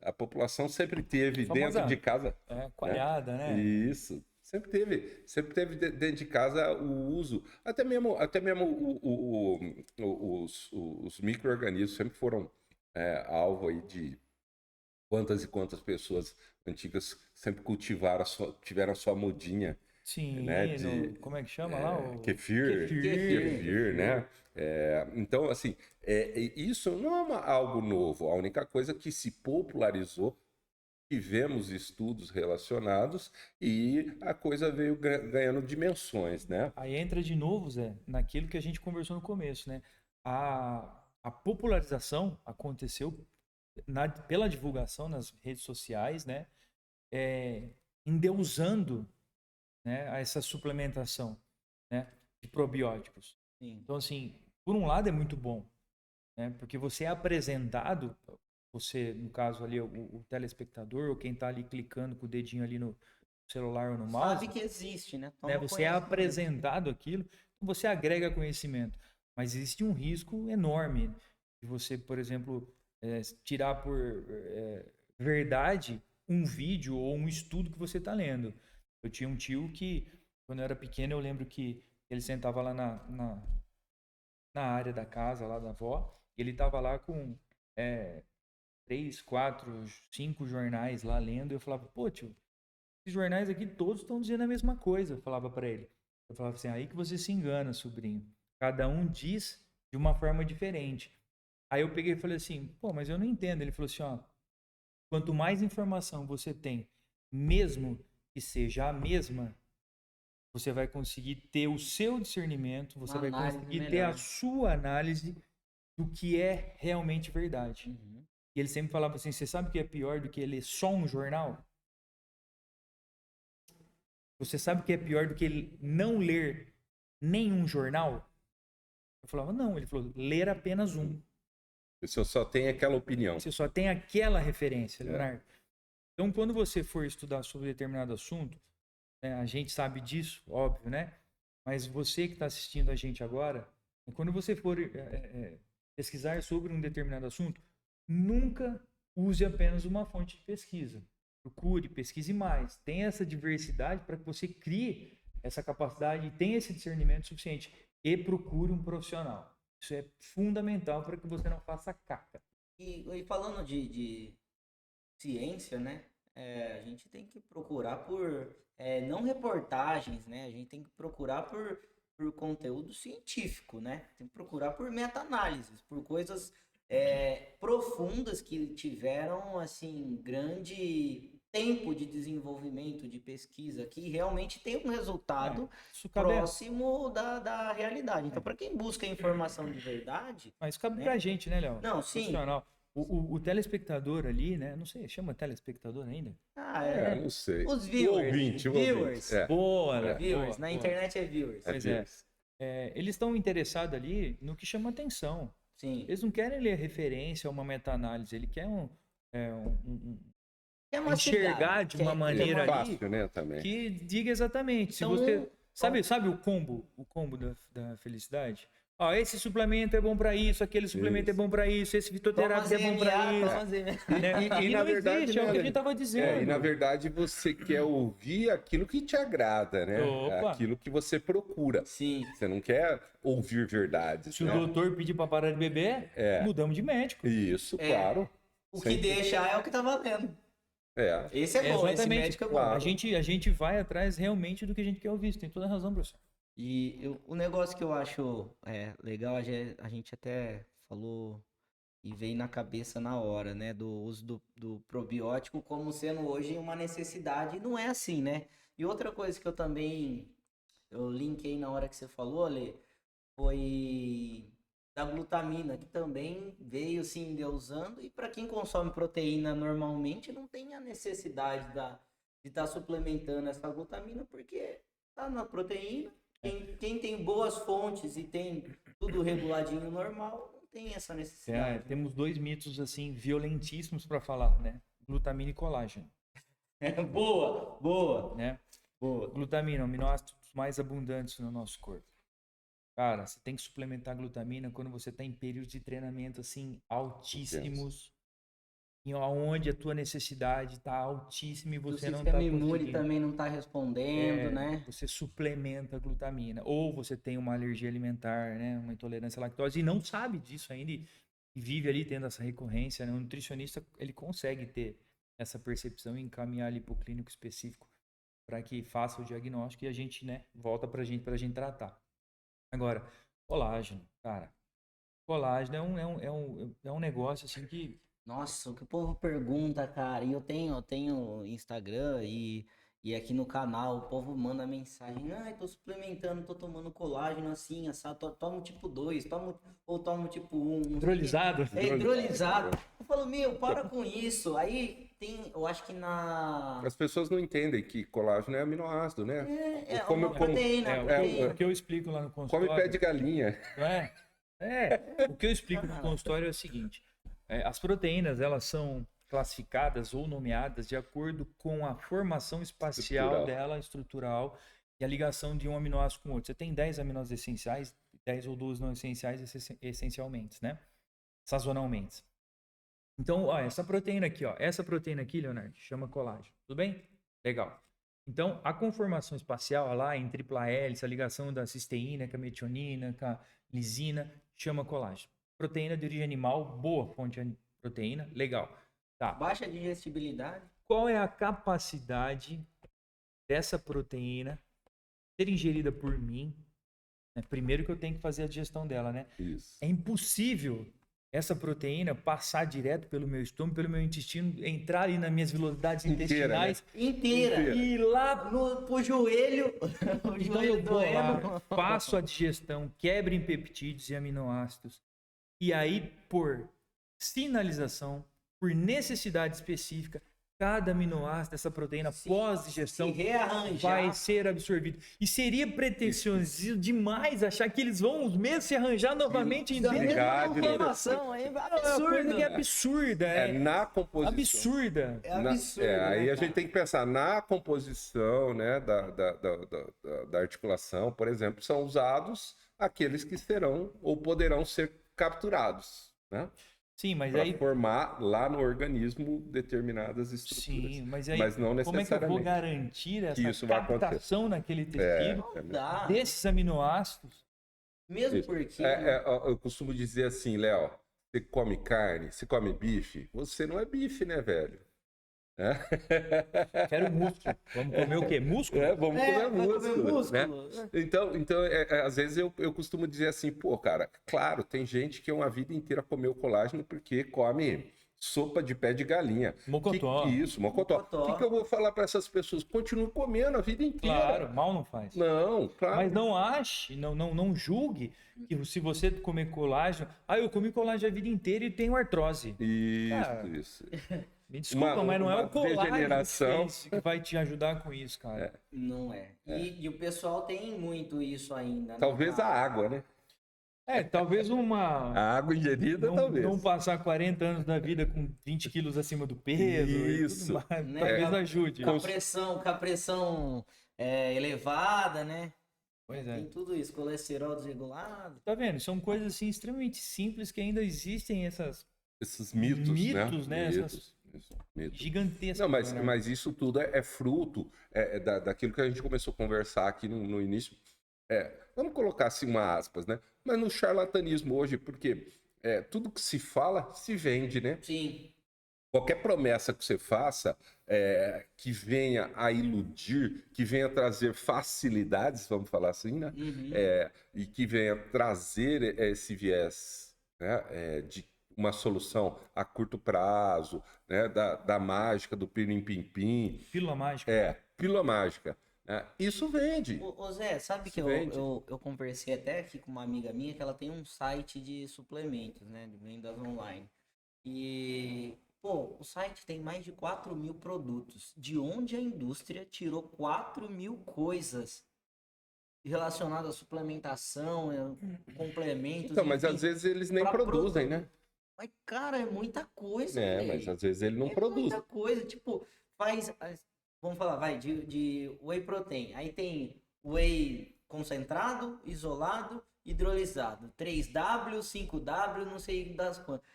A população sempre teve Famosa, dentro de casa. coalhada, né? Isso. Sempre teve dentro de casa o uso. Até mesmo os micro-organismos sempre foram alvo aí de quantas e quantas pessoas antigas sempre tiveram a sua modinha. Sim, Né, como é que chama lá? Kefir, né? Então, assim, isso não é algo novo. A única coisa que se popularizou, tivemos estudos relacionados e a coisa veio ganhando dimensões, né? Aí entra de novo, Zé, naquilo que a gente conversou no começo, né? A popularização aconteceu pela divulgação nas redes sociais, né? Endeusando, né, essa suplementação, né, de probióticos. Sim. Então, assim, por um lado é muito bom, né? Porque você é apresentado, você, no caso ali, o telespectador, ou quem está ali clicando com o dedinho ali no celular ou no mouse, Sabe que existe, né? Você é apresentado aquilo, você agrega conhecimento. Mas existe um risco enorme de você, por exemplo, tirar por verdade um vídeo ou um estudo que você está lendo. Eu tinha um tio que, quando eu era pequeno, eu lembro que ele sentava lá na área da casa, lá da avó, e ele estava lá com 3, 4, 5 jornais lá lendo, e eu falava, pô, tio, esses jornais aqui todos estão dizendo a mesma coisa, eu falava para ele. Eu falava assim, aí que você se engana, sobrinho. Cada um diz de uma forma diferente. Aí eu peguei e falei assim, pô, mas eu não entendo. Ele falou assim, ó, quanto mais informação você tem, mesmo que seja a mesma, você vai conseguir ter o seu discernimento, você vai conseguir ter a sua análise do que é realmente verdade. E ele sempre falava assim, você sabe o que é pior do que ler só um jornal? Você sabe o que é pior do que não ler nenhum jornal? Eu falava, não. Ele falou, ler apenas um. Você só tem aquela opinião. Você só tem aquela referência, Leonardo. Então, quando você for estudar sobre determinado assunto, né, a gente sabe disso, óbvio, né? Mas você que está assistindo a gente agora, quando você for pesquisar sobre um determinado assunto, nunca use apenas uma fonte de pesquisa. Procure, pesquise mais. Tenha essa diversidade para que você crie essa capacidade e tenha esse discernimento suficiente. E procure um profissional. Isso é fundamental para que você não faça caca. E falando de ciência, né? a gente tem que procurar por, não reportagens, né? A gente tem que procurar por conteúdo científico, né? Tem que procurar por meta-análises, por coisas profundas que tiveram, assim, grande tempo de desenvolvimento, de pesquisa, que realmente tem um resultado Isso cabe, próximo da realidade. Então, para quem busca informação de verdade, mas isso cabe né? pra gente, né, Léo? Não, sim. Profissional. O telespectador ali, né? Não sei, chama telespectador ainda? Não sei. Os O viewers. ouvinte. Boa, Léo, Viewers. boa, Na boa. internet é viewers. Pois eles estão interessados ali no que chama atenção. Sim. Eles não querem ler referência a uma meta-análise, ele quer É enxergar de uma maneira ali fácil, né, também. que diga exatamente. Se Então, você sabe o combo da felicidade? Ó, esse suplemento é bom para isso, aquele suplemento é bom para isso, esse fitoterápico é bom para isso. Né? E E na não verdade, existe, é o que a né, gente estava dizendo. e na verdade você quer ouvir aquilo que te agrada, né? Opa. Aquilo que você procura. Sim. Você não quer ouvir verdades, Se né? o doutor pedir para parar de beber, mudamos de médico. Isso, claro. O que Sempre. deixa é o que tá valendo. Esse é bom, esse Exatamente. médico é bom. Claro. A gente vai atrás realmente do que a gente quer ouvir. Você tem toda a razão, professor. E o negócio que eu acho legal, a gente até falou e veio na cabeça na hora, né? Do uso do probiótico como sendo hoje uma necessidade. E não é assim, né? E outra coisa que eu linkei na hora que você falou, Ale, foi da glutamina, que também veio sim endeusando. E para quem consome proteína normalmente, não tem a necessidade de estar suplementando essa glutamina, porque tá na proteína. Quem tem boas fontes e tem tudo reguladinho normal, não tem essa necessidade. Temos dois mitos assim violentíssimos para falar, né? Glutamina e colágeno. Boa. Né? Boa. Glutamina, aminoácidos mais abundantes no nosso corpo. Cara, você tem que suplementar glutamina quando você está em períodos de treinamento assim altíssimos, e onde a tua necessidade está altíssima e você não está conseguindo. O sistema imune também não está respondendo, né? Você suplementa a glutamina, ou você tem uma alergia alimentar, né, uma intolerância à lactose e não sabe disso ainda e vive ali tendo essa recorrência, né? O nutricionista ele consegue ter essa percepção e encaminhar ali para o clínico específico para que faça o diagnóstico e a gente, né, volta para a gente tratar. Agora, colágeno, cara, colágeno é um negócio assim que... Nossa, o que o povo pergunta, cara, e eu tenho Instagram e aqui no canal o povo manda mensagem, tô suplementando, tô tomando colágeno assim, assado, tomo tipo 2, tomo tipo 1. Hidrolisado. Hidrolisado. Eu falo, para com isso. Aí eu acho que As pessoas não entendem que colágeno é aminoácido, né? Uma proteína. O que eu explico lá no consultório... Come pé de galinha. O que eu explico no consultório é o seguinte... as proteínas, elas são classificadas ou nomeadas de acordo com a formação espacial dela, estrutural, e a ligação de um aminoácido com o outro. Você tem 10 aminoácidos essenciais, 10 ou 12 não essenciais essencialmente, né? Sazonalmente. Então, essa proteína aqui, Leonardo, chama colágeno. Tudo bem? Legal. Então, a conformação espacial lá em tripla hélice, a ligação da cisteína com a metionina, com a lisina, chama colágeno. Proteína de origem animal, boa fonte de proteína, legal. Tá. Baixa digestibilidade. Qual é a capacidade dessa proteína ser ingerida por mim? Primeiro que eu tenho que fazer a digestão dela, né? Isso. É impossível essa proteína passar direto pelo meu estômago, pelo meu intestino, entrar ali nas minhas velocidades intestinais. Inteira. E lá pro joelho. Então eu vou lá, faço a digestão, quebro em peptídeos e aminoácidos. E aí, por sinalização, por necessidade específica, cada aminoácido dessa proteína pós-digestão vai ser absorvido. E seria pretensioso demais achar que eles vão os mesmos se arranjar novamente em informação. É absurdo. É absurda. Na composição. Absurda. Aí a gente tem que pensar na composição, né, da articulação, por exemplo, são usados aqueles que serão ou poderão ser capturados, né? Sim, mas pra aí formar lá no organismo determinadas estruturas. Sim, mas aí não necessariamente. Como é que eu vou garantir essa isso captação naquele tecido desses aminoácidos? Mesmo porque eu costumo dizer assim, Léo, você come carne, você come bife, você não é bife, né, velho? Quero músculo. Vamos comer o quê? Músculo? Vamos É, comer vai comer músculo, né? músculo. Então às vezes eu costumo dizer assim, pô, cara, claro, tem gente que é uma vida inteira comeu colágeno porque come sopa de pé de galinha. Mocotó. Isso, mocotó. Mocotó. O que eu vou falar para essas pessoas? Continuem comendo a vida inteira. Claro, mal não faz. Não, claro. Mas não ache, não julgue que se você comer colágeno, eu comi colágeno a vida inteira e tenho artrose. Cara, Isso. Me desculpa, mas não é uma o colágeno degeneração. que vai te ajudar com isso, cara. Não é. E o pessoal tem muito isso ainda, né, Talvez a cara? água, né? Talvez A água ingerida, talvez. não passar 40 anos da vida com 20 quilos acima do peso Isso. e tudo mais. Né? Talvez ajude. Com a pressão elevada, né? Pois Tem é. tudo isso, colesterol desregulado. Tá vendo? São coisas assim extremamente simples que ainda existem Esses mitos, né? Mitos. Mitos. gigantescas. Não, né? mas isso tudo é fruto daquilo que a gente começou a conversar aqui no início. Vamos colocar assim uma aspas, né? Mas no charlatanismo hoje, porque tudo que se fala se vende, né? Sim. Qualquer promessa que você faça que venha a iludir, que venha trazer facilidades, vamos falar assim, né? Uhum. E que venha trazer esse viés, né? De uma solução a curto prazo, né? Da mágica, do pirim-pim-pim. Pílula mágica. Pílula mágica. Né? Isso vende. Ô Zé, sabe que Vende. eu conversei até aqui com uma amiga minha que ela tem um site de suplementos, né? De vendas online. E, pô, o site tem mais de 4.000 produtos. De onde a indústria tirou 4.000 coisas relacionadas à suplementação, complementos, Então, mas enfim. às vezes eles nem pra produzem, né? Mas, cara, é muita coisa, Mas velho. às vezes ele não É produz. muita coisa. Tipo, vamos falar, vai, de whey protein. Aí tem whey concentrado, isolado, hidrolisado. 3W, 5W, não sei das quantas.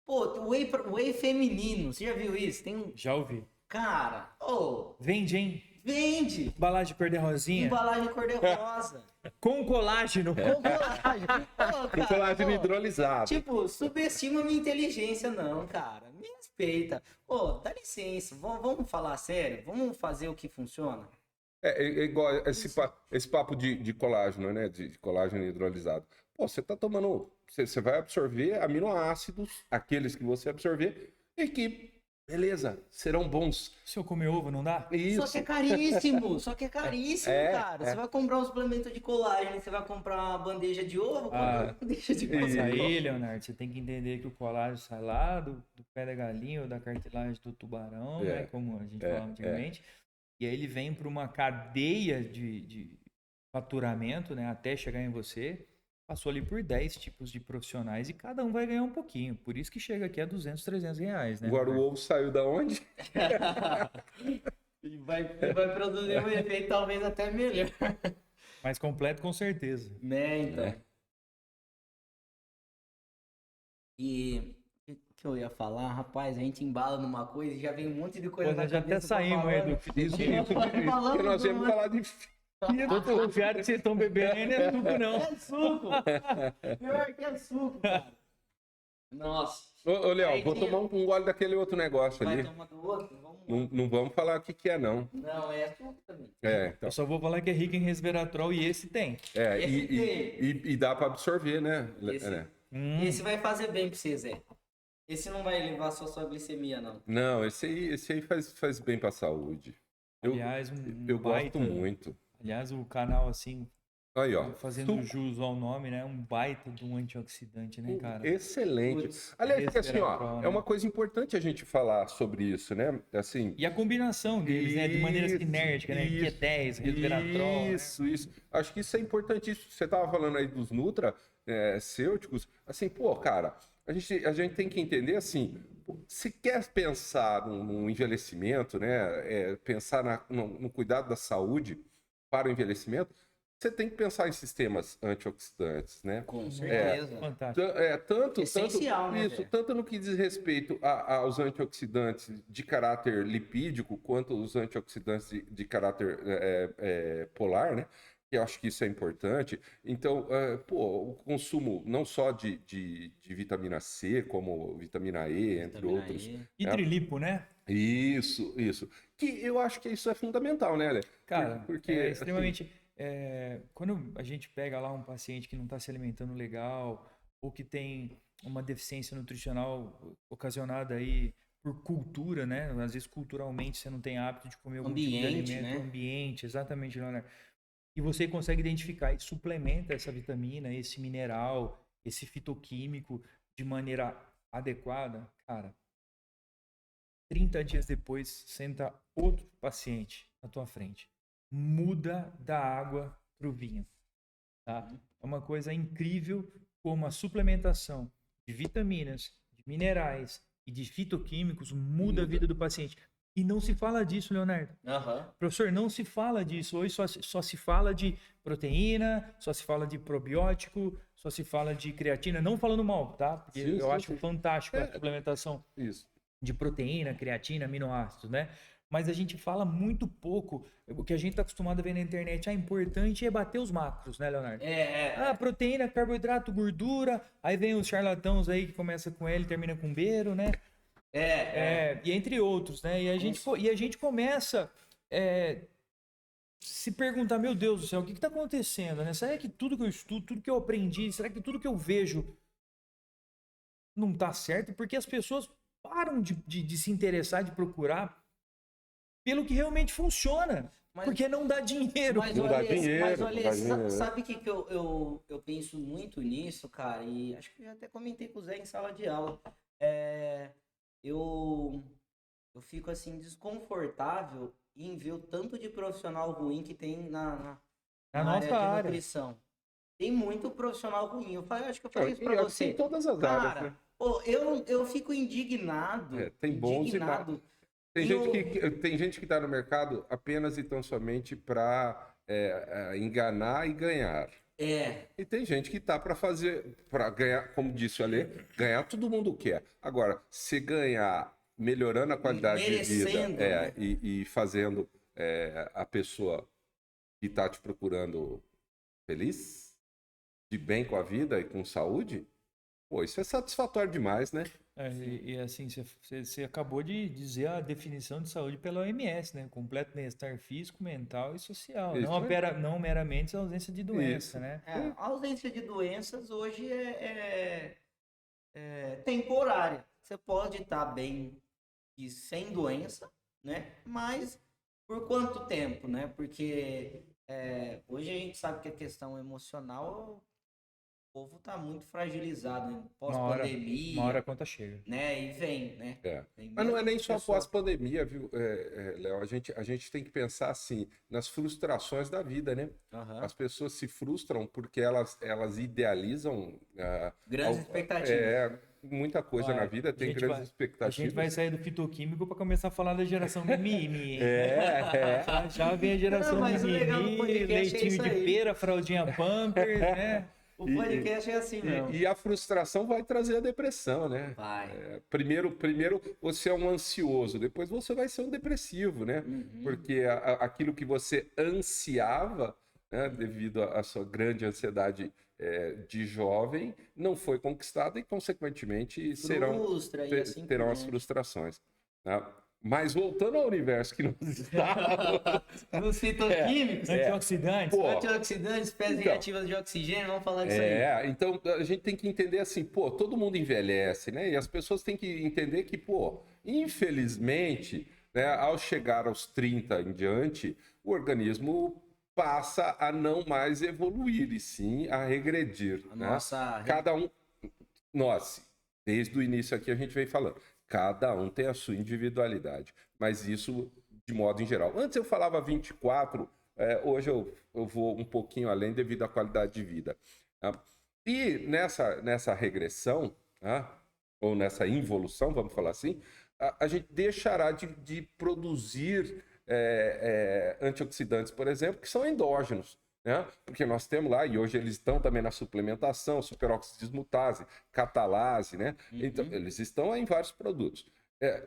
Pô, whey feminino, você já viu isso? Tem um. Já ouvi. Cara, Vende, hein? vende! Embalagem cor-de-rosinha. Embalagem cor-de-rosa. Com colágeno. Com colágeno. Pô, Com cara, colágeno pô, hidrolisado. Tipo, subestima minha inteligência, não, cara. Me respeita. Pô, dá licença. Vamos falar sério? Vamos fazer o que funciona? É igual esse papo de colágeno, né? De colágeno hidrolisado. Pô, você tá tomando. Você vai absorver aminoácidos, aqueles que você absorver, e que, beleza, serão bons. Se eu comer ovo, não dá? Isso. Só que é caríssimo. Só que é caríssimo, cara. é. Você vai comprar um suplemento de colágeno, você vai comprar uma bandeja de ovo, compra uma bandeja de Mas ovo. aí, Leonardo, você tem que entender que o colágeno sai lá do pé da galinha ou da cartilagem do tubarão, né? Como a gente falava antigamente. E aí ele vem para uma cadeia de faturamento, né? Até chegar em você. Passou ali por 10 tipos de profissionais e cada um vai ganhar um pouquinho. Por isso que chega aqui a 200, 300 reais, né? Agora o ovo saiu da onde? E vai produzir um efeito talvez até melhor. Mais completo, com certeza. Né, então. E o que eu ia falar? Rapaz, a gente embala numa coisa e já vem um monte de coisa Pô, na já até cabeça pra saímos aí falando. do Isso, Falando porque nós viemos do- falar de. Tô desconfiado que vocês estão bebendo aí, não é suco, não. É suco! Pior que é suco, cara. Nossa. Ô, Léo, Aí vou tinha- tomar um gole daquele outro negócio Vai ali. tomar do outro? Vamos lá. Não vamos falar o que é, não. Não, é suco também. Então. Eu só vou falar que é rico em resveratrol e esse tem. E dá pra absorver, né? Esse- né? Esse vai fazer bem pra você, Zé. Esse não vai elevar sua glicemia, não. Não, esse aí faz bem pra saúde. Aliás, Eu gosto muito. Aliás, o canal, assim, Aí, ó. fazendo suco jus ao nome, né? Um baita de um antioxidante, né, cara? excelente. Putz, Aliás, porque assim, ó, resveratrol, né? é uma coisa importante a gente falar sobre isso, né? Assim, E a combinação deles, né? De maneira Isso, sinérgica, né? isso, Q10, resveratrol. né? Isso. Acho que isso é importantíssimo. Você tava falando aí dos nutracêuticos. Assim, pô, cara, a gente tem que entender assim, se quer pensar no envelhecimento, né? Pensar no cuidado da saúde para o envelhecimento, você tem que pensar em sistemas antioxidantes, né? Com certeza. Fantástico. Essencial, né, velho? Tanto no que diz respeito aos antioxidantes de caráter lipídico, quanto os antioxidantes de caráter polar, né? Eu acho que isso é importante. Então, o consumo não só de vitamina C, como vitamina E, entre Vitamina outros. E. Hidrilipo, né? Isso. Que eu acho que isso é fundamental, né, Ale? Cara, Porque, é assim, extremamente. Quando a gente pega lá um paciente que não está se alimentando legal, ou que tem uma deficiência nutricional ocasionada aí por cultura, né? Às vezes culturalmente você não tem hábito de comer algum tipo de Ambiente, alimento, né? ambiente, exatamente, Leonardo. E você consegue identificar e suplementa essa vitamina, esse mineral, esse fitoquímico de maneira adequada, cara, 30 dias depois, senta outro paciente na tua frente. Muda da água para o vinho. Tá? É uma coisa incrível como a suplementação de vitaminas, de minerais e de fitoquímicos muda a vida do paciente. E não se fala disso, Leonardo. Aham. Professor, não se fala disso. Hoje só se fala de proteína, só se fala de probiótico, só se fala de creatina. Não falando mal, tá? Porque sim, eu sim, acho sim. fantástico a suplementação Isso. de proteína, creatina, aminoácidos, né? Mas a gente fala muito pouco. O que a gente está acostumado a ver na internet, importante é bater os macros, né, Leonardo? Proteína, carboidrato, gordura. Aí vem os charlatãos aí que começa com L e termina com beiro, né? E entre outros, né? E a gente começa se perguntar, meu Deus do céu, o que está acontecendo, né? Será que tudo que eu estudo, tudo que eu aprendi, será que tudo que eu vejo não está certo? Porque as pessoas param de se interessar, de procurar pelo que realmente funciona. Porque não dá dinheiro. Não dá dinheiro, não dá dinheiro. Sabe o que eu penso muito nisso, cara? E acho que eu até comentei com o Zé em sala de aula. Eu fico assim desconfortável em ver o tanto de profissional ruim que tem na área de nossa área. nutrição. Tem muito profissional ruim. Acho que eu falei isso E pra acho que você. em todas as áreas, Cara, né? pô, eu fico indignado. Tem bons e maus. indignado. Tem E gente que está no mercado apenas e tão somente para enganar e ganhar. E tem gente que está para ganhar, como disse o Ale, ganhar todo mundo quer. Agora, se ganhar melhorando a qualidade de vida merecendo, né? e fazendo a pessoa que está te procurando feliz, de bem com a vida e com saúde, pô, isso é satisfatório demais, né? Assim, você acabou de dizer a definição de saúde pela OMS, né? Completo bem-estar físico, mental e social. Isso, Não meramente a ausência de doença, Isso. né? A ausência de doenças hoje temporária. Você pode estar bem e sem doença, né? Mas por quanto tempo, né? Porque hoje a gente sabe que a questão emocional, o povo tá muito fragilizado, né? Uma hora a Pós-pandemia, conta chega. né? E vem, né? Vem Mas não é mesmo nem só pessoa- pós-pandemia, viu, Léo? A gente tem que pensar assim, nas frustrações da vida, né? Aham. As pessoas se frustram porque elas idealizam Grandes al- expectativas. muita coisa Olha, na vida, tem grandes A expectativas. gente vai sair do fitoquímico para começar a falar da geração mimimi, hein? Já vem a geração Não, mas o legal do mimimi, podcast é leitinho isso de aí. pera, fraldinha Pampers, né? O podcast é assim mesmo. E a frustração vai trazer a depressão, né? Vai. Primeiro você é um ansioso, depois você vai ser um depressivo, né? Porque aquilo que você ansiava, né, devido à sua grande ansiedade de jovem, não foi conquistado e, consequentemente, Frustra e assim terão por as diante. frustrações. Né? Mas voltando ao universo que nós estávamos, Nos fitoquímicos, Antioxidantes. Pô, antioxidantes, espécies então, reativas de oxigênio, vamos falar disso aí. então a gente tem que entender assim, pô, todo mundo envelhece, né? E as pessoas têm que entender que, pô, infelizmente, né, ao chegar aos 30 em diante, o organismo passa a não mais evoluir, e sim a regredir. Né? Cada um, nós, desde o início aqui a gente vem falando, cada um tem a sua individualidade, mas isso de modo em geral. Antes eu falava 24, hoje eu vou um pouquinho além devido à qualidade de vida. Tá? E nessa regressão, tá? Ou nessa involução, vamos falar assim, a gente deixará de produzir antioxidantes, por exemplo, que são endógenos. Né? Porque nós temos lá, e hoje eles estão também na suplementação, superóxido dismutase, catalase, né? Então, eles estão em vários produtos.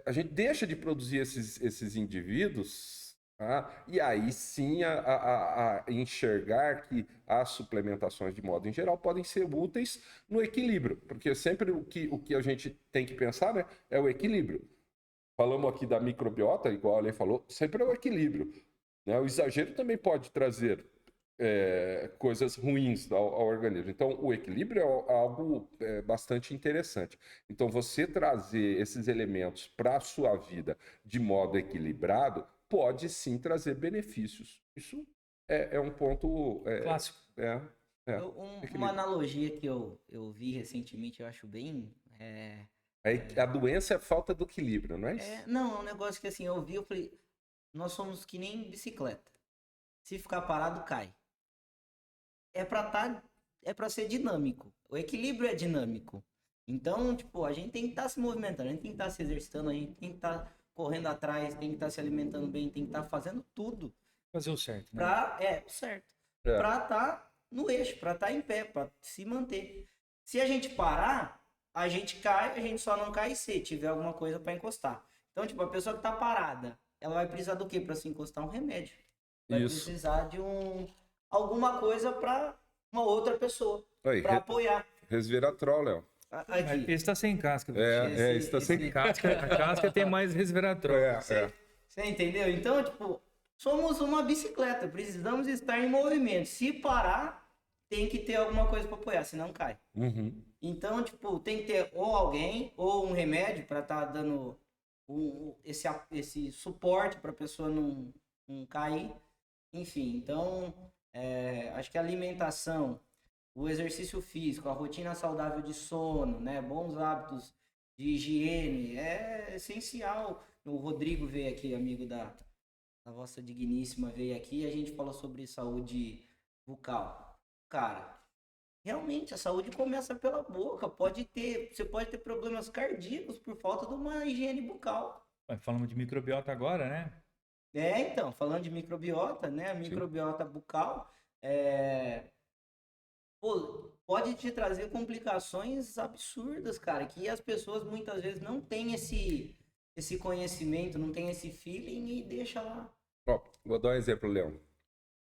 A gente deixa de produzir esses indivíduos, tá? E aí sim a enxergar que as suplementações, de modo em geral, podem ser úteis no equilíbrio, porque sempre o que a gente tem que pensar, né, é o equilíbrio. falamos aqui da microbiota, igual a Ale falou, sempre é o equilíbrio, né? O exagero também pode trazer coisas ruins ao organismo. Então, o equilíbrio é algo bastante interessante. Então, você trazer esses elementos para a sua vida de modo equilibrado pode sim trazer benefícios. Isso é um ponto. Clássico. Uma analogia que eu vi recentemente, eu acho bem. A doença é falta do equilíbrio, não é isso? Não, é um negócio que assim, eu vi, eu falei, nós somos que nem bicicleta. Se ficar parado, cai. É pra ser dinâmico. O equilíbrio é dinâmico. Então, tipo, a gente tem que estar se movimentando, a gente tem que estar se exercitando, a gente tem que estar correndo atrás, tem que estar se alimentando bem, tem que estar fazendo tudo. Fazer o certo, né? Pra estar no eixo, pra estar em pé, pra se manter. Se a gente parar, a gente cai, a gente só não cai se tiver alguma coisa pra encostar. Então, tipo, a pessoa que tá parada, ela vai precisar do quê pra se encostar? Um remédio. Vai precisar de alguma coisa pra uma outra pessoa, pra apoiar. Resveratrol, Léo. Esse está sem casca. Esse está sem casca. A casca tem mais resveratrol. Você entendeu? Então, tipo, somos uma bicicleta, precisamos estar em movimento. Se parar, tem que ter alguma coisa para apoiar, senão cai. Uhum. Então, tipo, tem que ter ou alguém ou um remédio para estar dando esse suporte para a pessoa não cair. Enfim, então, acho que a alimentação, o exercício físico, a rotina saudável de sono, né, bons hábitos de higiene é essencial. O Rodrigo veio aqui, amigo da vossa digníssima, veio aqui e a gente falou sobre saúde bucal. Cara, realmente a saúde começa pela boca. Você pode ter problemas cardíacos por falta de uma higiene bucal. Falamos de microbiota agora, né? Então, falando de microbiota, né? A microbiota bucal pode te trazer complicações absurdas, cara, que as pessoas muitas vezes não têm esse conhecimento, não têm esse feeling e deixa lá. Vou dar um exemplo, Leão.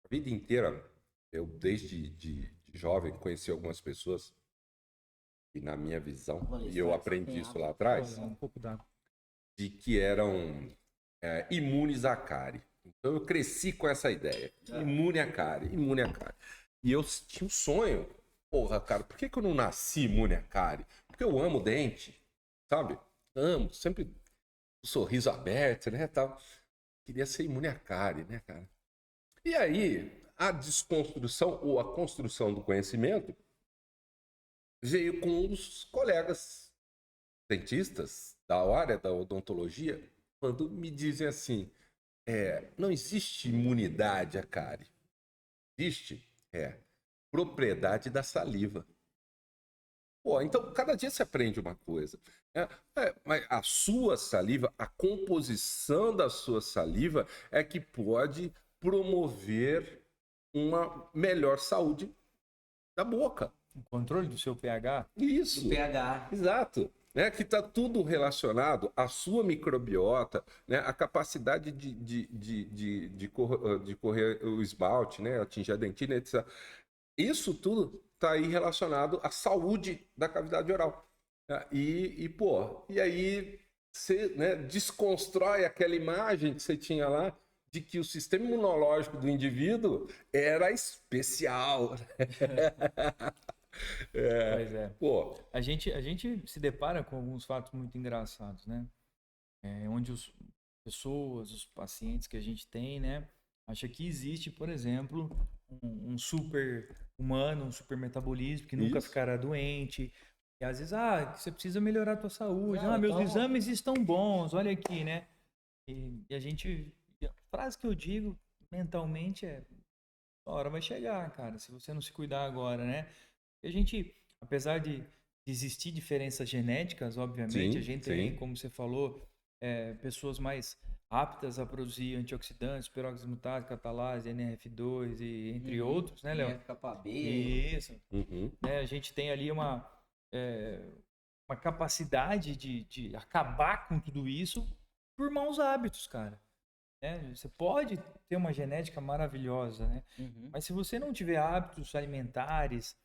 A vida inteira, eu desde de jovem conheci algumas pessoas e na minha visão, e eu aprendi isso lá atrás, de que eram imunes à cárie. Então eu cresci com essa ideia, imune à cárie. E eu tinha um sonho, porra, cara, por que eu não nasci imune à cárie? Porque eu amo dente, sabe? Amo, sempre o sorriso aberto, né, tal. Queria ser imune à cárie, né, cara? E aí, a desconstrução ou a construção do conhecimento veio com os colegas dentistas da área da odontologia, quando me dizem assim, não existe imunidade à cárie. Existe, propriedade da saliva. Pô, então, cada dia você aprende uma coisa. Mas a sua saliva, a composição da sua saliva é que pode promover uma melhor saúde da boca. O controle do seu pH? Isso. Do pH. Exato. Que está tudo relacionado à sua microbiota, né? A capacidade de correr o esmalte, né? Atingir a dentina, etc. Isso tudo está aí relacionado à saúde da cavidade oral. E aí você, né, desconstrói aquela imagem que você tinha lá de que o sistema imunológico do indivíduo era especial. Pois é. Pô. A gente se depara com alguns fatos muito engraçados, né? Onde as pessoas, os pacientes que a gente tem, né? Acha que existe, por exemplo, um super humano, um super metabolismo, que nunca ficará doente. E às vezes, você precisa melhorar a tua saúde. Meus exames estão bons, olha aqui, né? E a gente... A frase que eu digo mentalmente a hora vai chegar, cara, se você não se cuidar agora, né? E a gente, apesar de existir diferenças genéticas, obviamente, a gente tem, como você falou, pessoas mais aptas a produzir antioxidantes, peróxido mutase, catalase, NRF2 e entre outros, né, Léo? NF-κB. Isso. A gente tem ali uma capacidade de acabar com tudo isso por maus hábitos, cara. Você pode ter uma genética maravilhosa, né? Mas se você não tiver hábitos alimentares,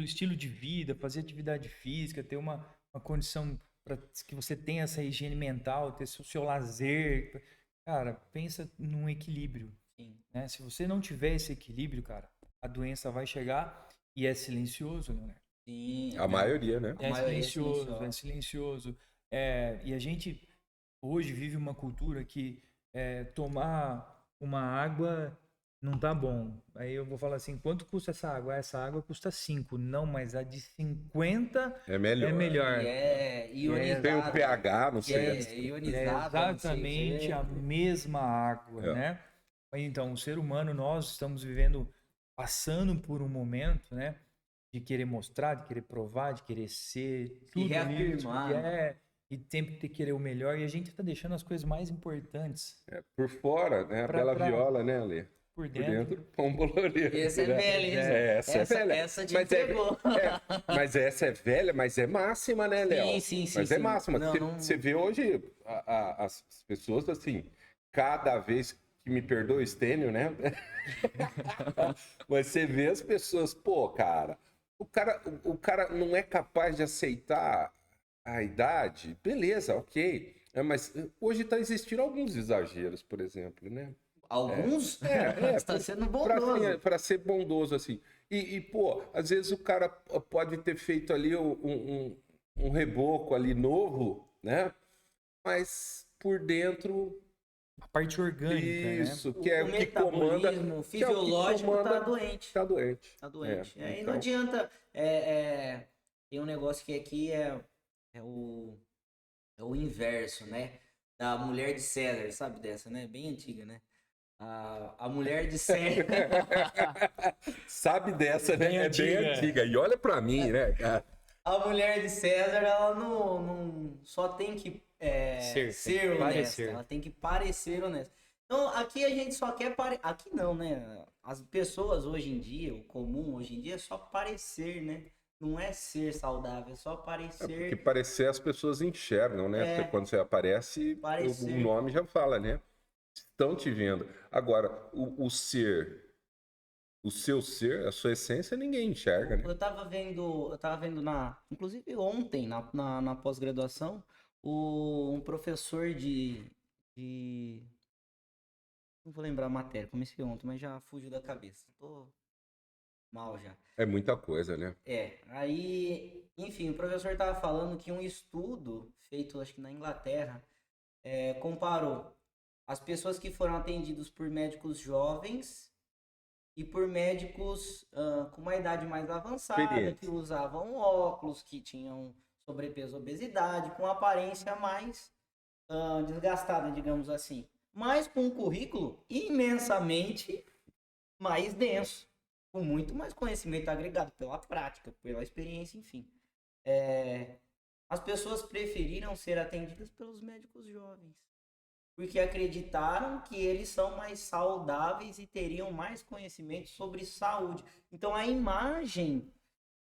estilo de vida, fazer atividade física, ter uma condição para que você tenha essa higiene mental, ter seu lazer. Cara, pensa num equilíbrio, Sim. né? Se você não tiver esse equilíbrio, cara, a doença vai chegar e é silencioso, né? Sim. A maioria, né? A maioria é É silencioso. E a gente hoje vive uma cultura que tomar uma água não tá bom. Aí eu vou falar assim, quanto custa essa água? Essa água custa 5. Não, mas a de 50 É melhor. é melhor. E é ionizado. Tem o pH, não que sei. é ionizado. É não sei o quê. exatamente a mesma água, É. né? Então, o ser humano, nós estamos vivendo, passando por um momento, né? De querer mostrar, de querer provar, de querer ser tudo reafirmar, isso, e sempre ter que querer o melhor, e a gente está deixando as coisas mais importantes Por fora, né? A Pra- bela pra- viola, né, Ale? por Por dentro. dentro, pão bolorento. Essa é né? velha, hein? Essa é velha. Essa te Mas pegou. mas essa é velha, mas é máxima, né, Léo? Sim. Mas é sim. máxima. Não, Você não- você vê hoje as pessoas assim, cada vez que me perdoa o Estênio, né? Mas você vê as pessoas, pô, cara, o cara não é capaz de aceitar a idade, beleza, ok. Mas hoje está existindo alguns exageros, por exemplo, né? Alguns? Está sendo bondoso. Para ser bondoso, assim. Pô, às vezes o cara pode ter feito ali um reboco ali novo, né? Mas por dentro, A parte orgânica, isso, né? que é O o que comanda. metabolismo que é o que fisiológico comanda- tá doente. Tá doente. Tá doente. Aí então, não adianta. Tem um negócio que aqui é o inverso, né? Da mulher de César, sabe dessa, né? Bem antiga, né? A mulher de César. sabe dessa, né? Bem É bem antiga. antiga. E olha pra mim, né, cara? A mulher de César, ela não só tem que ser honesta, parecer. ela tem que parecer honesta. Então, aqui a gente só quer aqui não, né? As pessoas hoje em dia, o comum hoje em dia é só parecer, né? Não é ser saudável, é só parecer. Porque parecer as pessoas enxergam, né? Quando você aparece, Parecer. o nome já fala, né? Estão te vendo. Agora, o ser, o seu ser, a sua essência, ninguém enxerga, né? Eu tava vendo inclusive ontem, na pós-graduação, um professor não vou lembrar a matéria, comecei ontem, mas já fugiu da cabeça. Tô mal já. É muita coisa, né? Aí, enfim, o professor tava falando que um estudo feito, acho que na Inglaterra, comparou as pessoas que foram atendidas por médicos jovens e por médicos com uma idade mais avançada, Experiente. que usavam óculos, que tinham sobrepeso, obesidade, com aparência mais desgastada, digamos assim. Mas com um currículo imensamente mais denso, com muito mais conhecimento agregado pela prática, pela experiência, enfim. As pessoas preferiram ser atendidas pelos médicos jovens, porque acreditaram que eles são mais saudáveis e teriam mais conhecimento sobre saúde. Então a imagem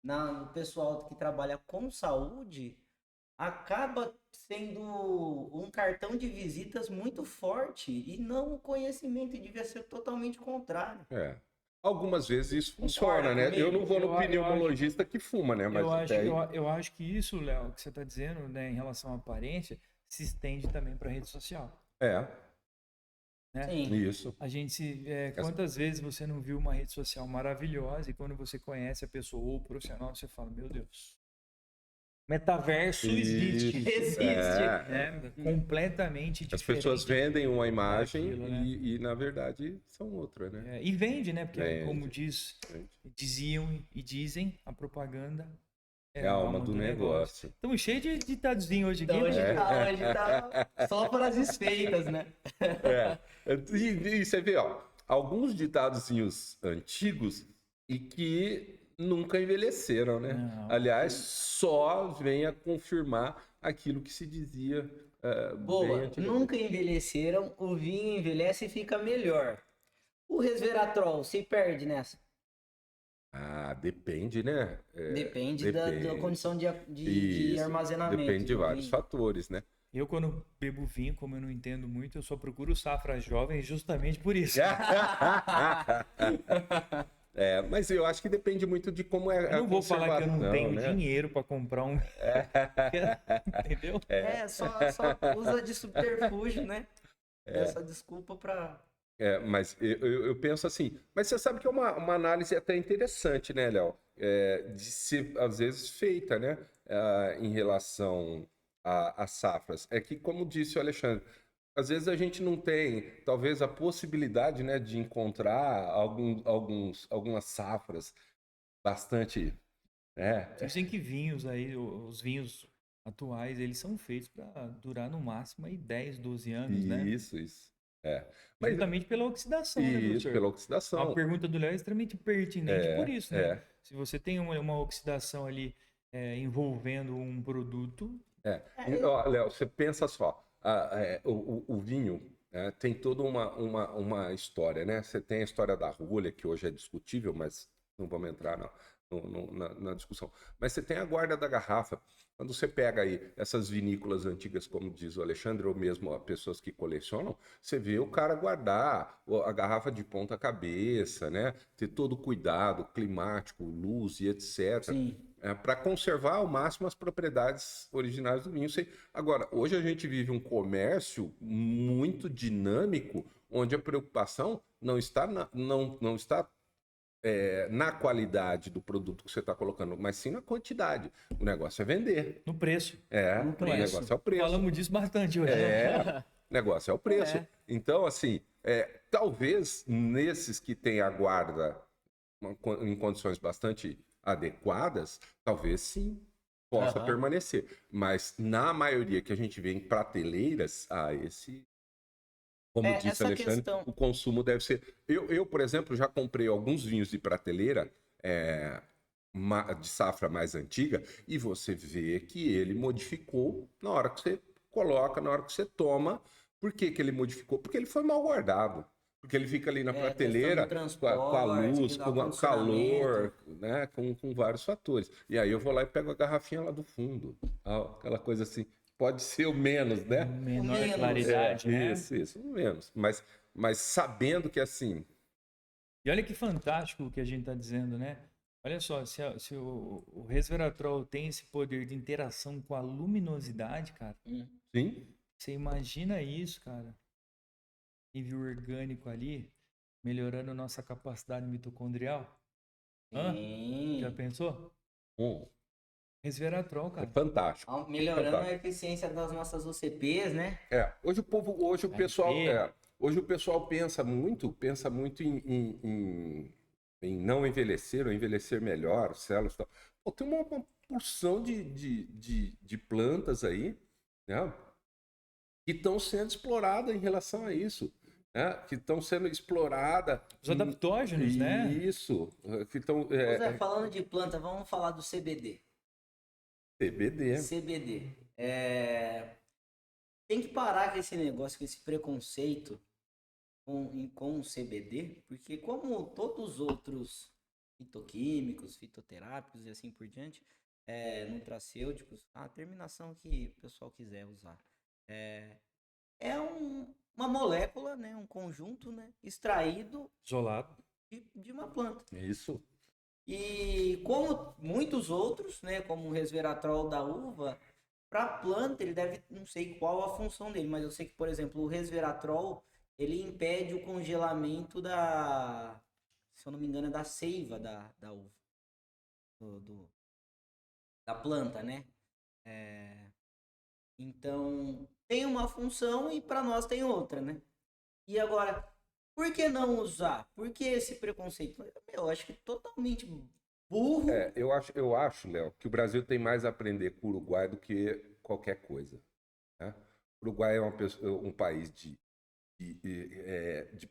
do pessoal que trabalha com saúde acaba sendo um cartão de visitas muito forte e não o conhecimento, e devia ser totalmente contrário. Algumas vezes isso Concorda funciona, né? comigo? Eu não vou no Eu acho- pneumologista que fuma, né? Mas Eu acho que isso, Léo, que você está dizendo, né, em relação à aparência, se estende também para a rede social. Né? Sim. Isso. A gente, quantas vezes você não viu uma rede social maravilhosa e quando você conhece a pessoa ou o profissional, você fala, meu Deus, metaverso existe. Isso, Existe. Né? Completamente diferente. As pessoas vendem uma imagem daquilo, né? e, na verdade, são outra, né? E vende, né? Porque, Vende. como Vende. diziam e dizem, a propaganda É a alma do negócio. Estamos cheios de ditadozinho hoje aqui. Então hoje, né? hoje tá só frases feitas, né? E você vê, ó, alguns ditadozinhos antigos e que nunca envelheceram, né? Não. Aliás, só vem a confirmar aquilo que se dizia bem Boa, antigamente. nunca envelheceram, o vinho envelhece e fica melhor. O resveratrol se perde nessa? Depende, né? Depende da condição de Isso, armazenamento. depende de do vários vinho. fatores, né? Eu, quando bebo vinho, como eu não entendo muito, eu só procuro safras jovens justamente por isso. Mas eu acho que depende muito de como é Eu a não vou falar que eu não conservação, tenho né? dinheiro para comprar um. Entendeu? Só usa de subterfúgio, né? Essa desculpa pra. Mas eu penso assim, mas você sabe que é uma análise até interessante, né, Léo? De ser, às vezes, feita, né? Em relação às safras. É que, como disse o Alexandre, às vezes a gente não tem, talvez, a possibilidade, né, de encontrar algumas safras bastante, né? Dizem que vinhos aí, os vinhos atuais, eles são feitos para durar no máximo aí 10, 12 anos, né? Isso. É. Mas, Justamente pela oxidação, né, isso, professor? pela A oxidação. pergunta do Léo é extremamente pertinente por isso, né? É. Se você tem uma oxidação ali envolvendo um produto, Ó, Léo, você pensa só, o vinho tem toda uma história, né? Você tem a história da rolha, que hoje é discutível, mas não vamos entrar na discussão. Mas você tem a guarda da garrafa. Quando você pega aí essas vinícolas antigas, como diz o Alexandre, ou mesmo as pessoas que colecionam, você vê o cara guardar a garrafa de ponta cabeça, né? Ter todo o cuidado climático, luz e etc. Sim. Para conservar ao máximo as propriedades originais do vinho. Agora, hoje a gente vive um comércio muito dinâmico, onde a preocupação não está na qualidade do produto que você está colocando, mas sim na quantidade. O negócio é vender. no preço. No O preço. negócio é o preço. Falamos disso bastante hoje. O negócio é o preço. É. Então, assim, talvez nesses que têm a guarda em condições bastante adequadas, talvez sim possa permanecer. Mas na maioria que a gente vê em prateleiras, como disse Essa Alexandre, questão. o consumo deve ser. Eu, por exemplo, já comprei alguns vinhos de prateleira de safra mais antiga e você vê que ele modificou na hora que você coloca, na hora que você toma. Por que que ele modificou? Porque ele foi mal guardado. Porque ele fica ali na Questão prateleira do com a transporte, luz, do com o acondicionamento. calor, né? Com vários fatores. E aí eu vou lá e pego a garrafinha lá do fundo. Aquela coisa assim. Pode ser o menos, né? Menor menos. claridade, né? Isso, o menos. Mas sabendo que assim. E olha que fantástico o que a gente está dizendo, né? Olha só, se o resveratrol tem esse poder de interação com a luminosidade, cara, Sim, você imagina isso, cara, nível orgânico ali, melhorando nossa capacidade mitocondrial? Hã? Já Sim. pensou? hum, Resveratrol, é cara. fantástico. Melhorando a Fantástico. eficiência das nossas UCPs, né? Hoje o pessoal pensa muito em não envelhecer ou envelhecer melhor, células e tal. Pô, tem uma porção de plantas aí, né, que estão sendo exploradas em relação a isso, né, que estão sendo exploradas. Os adaptógenos, né? Isso, que estão. Ô Zé, falando de planta, vamos falar do CBD. CBD. CBD. Tem que parar com esse negócio, com esse preconceito com o CBD, porque como todos os outros fitoquímicos, fitoterápicos e assim por diante, nutracêuticos, a terminação que o pessoal quiser usar, uma molécula, né, um conjunto, né, extraído Isolado. de uma planta. Isso. E como muitos outros, né, como o resveratrol da uva, para a planta ele deve, não sei qual a função dele, mas eu sei que, por exemplo, o resveratrol ele impede o congelamento se eu não me engano, é da seiva da uva, da planta, né? Então tem uma função e para nós tem outra, né? E agora, por que não usar? Por que esse preconceito? Eu acho que totalmente burro. Eu acho, Léo, que o Brasil tem mais a aprender com o Uruguai do que qualquer coisa, né? O Uruguai é um país de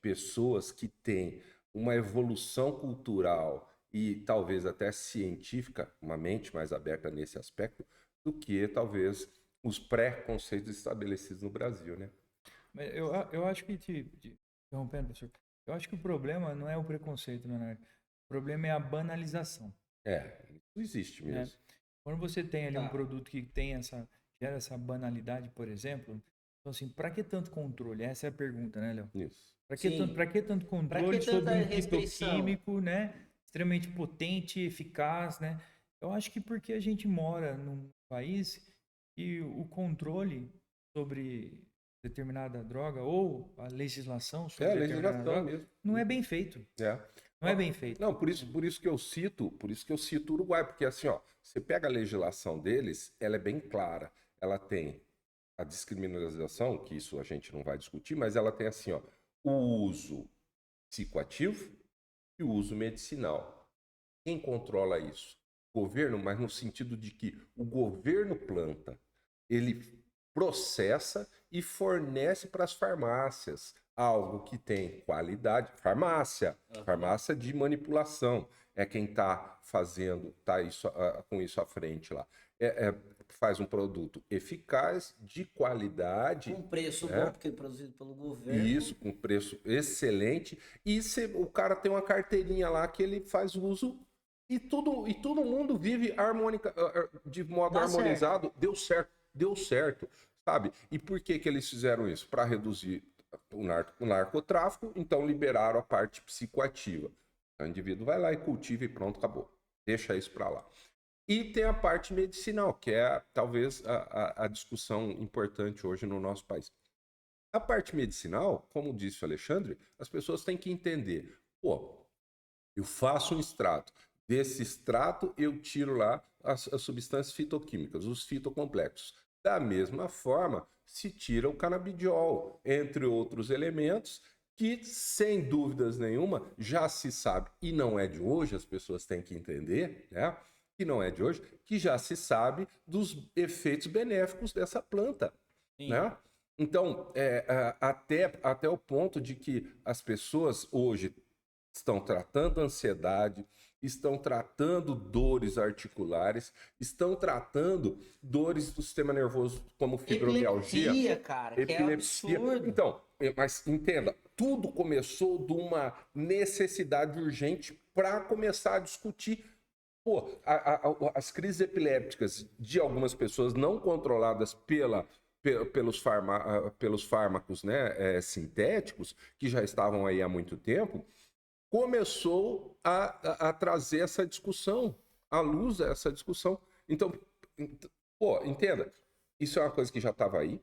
pessoas que têm uma evolução cultural e talvez até científica, uma mente mais aberta nesse aspecto, do que talvez os preconceitos estabelecidos no Brasil, né? Mas eu acho que, interrompendo, professor, eu acho que o problema não é o preconceito, Leonardo. O problema é a banalização. Isso existe Né? mesmo. Quando você tem ali um Tá. produto que gera essa banalidade, por exemplo, então assim, para que tanto controle? Essa é a pergunta, né, Léo? Isso. Para que Sim. tanto Pra controle que sobre tanta um restrição? fitoquímico, né? extremamente potente, eficaz, né? Eu acho que porque a gente mora num país e o controle sobre determinada droga ou a legislação É a sobre determinada legislação droga mesmo. não é bem feito. É. Não é bem feito. Não, por isso que eu cito, o Uruguai, porque assim, ó, você pega a legislação deles, ela é bem clara. Ela tem a descriminalização, que isso a gente não vai discutir, mas ela tem assim, ó, o uso psicoativo e o uso medicinal. Quem controla isso? O governo, mas no sentido de que o governo planta, ele processa e fornece para as farmácias algo que tem qualidade. Farmácia de manipulação. É quem está fazendo, com isso à frente lá. Faz um produto eficaz, de qualidade. Com preço né? bom, porque é produzido pelo governo. Isso, com preço excelente. E o cara tem uma carteirinha lá que ele faz uso e todo mundo vive de modo Dá harmonizado. Deu certo, sabe? E por que eles fizeram isso? Para reduzir o narcotráfico, então liberaram a parte psicoativa. O indivíduo vai lá e cultiva e pronto, acabou. Deixa isso para lá. E tem a parte medicinal, que é talvez a discussão importante hoje no nosso país. A parte medicinal, como disse o Alexandre, as pessoas têm que entender. Pô, eu faço um extrato. Desse extrato, eu tiro lá as substâncias fitoquímicas, os fitocomplexos. Da mesma forma, se tira o canabidiol, entre outros elementos, que, sem dúvidas nenhuma, já se sabe, e não é de hoje, as pessoas têm que entender, né? Que não é de hoje, que já se sabe dos efeitos benéficos dessa planta, Sim. né? Então, até o ponto de que as pessoas hoje estão tratando ansiedade, estão tratando dores articulares, estão tratando dores do sistema nervoso como fibromialgia. Epilepsia, cara, que é absurdo. Então, mas entenda, tudo começou de uma necessidade urgente para começar a discutir. Pô, as crises epilépticas de algumas pessoas não controladas pelos fármacos, né, sintéticos, que já estavam aí há muito tempo, começou a trazer essa discussão, à luz essa discussão. Então, pô, entenda, isso é uma coisa que já estava aí,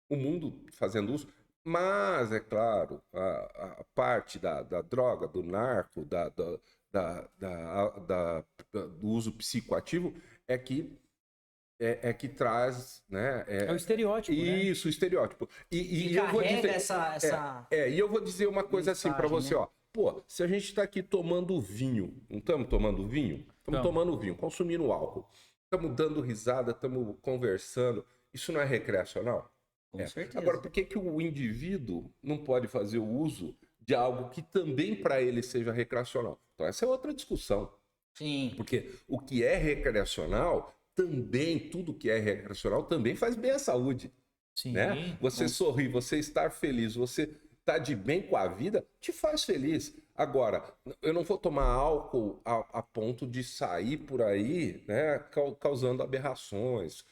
o mundo fazendo uso, mas, é claro, a parte da droga, do narco, do uso psicoativo é que traz, né? É o estereótipo, né? Isso, o estereótipo. E eu vou carrega dizer, essa e eu vou dizer uma coisa assim para mensagem, você, né? ó. Pô, se a gente está aqui tomando vinho, não estamos tomando vinho? Estamos tomando vinho, consumindo álcool. Estamos dando risada, estamos conversando. Isso não é recreacional? Com certeza. Agora, por que o indivíduo não pode fazer o uso de algo que também para ele seja recreacional? Então, essa é outra discussão. Sim. Porque o que é recreacional, também, tudo que é recreacional, também faz bem à saúde. Sim. Né? Você sorrir, você estar feliz, você estar de bem com a vida, te faz feliz. Agora, eu não vou tomar álcool a ponto de sair por aí, né, causando aberrações,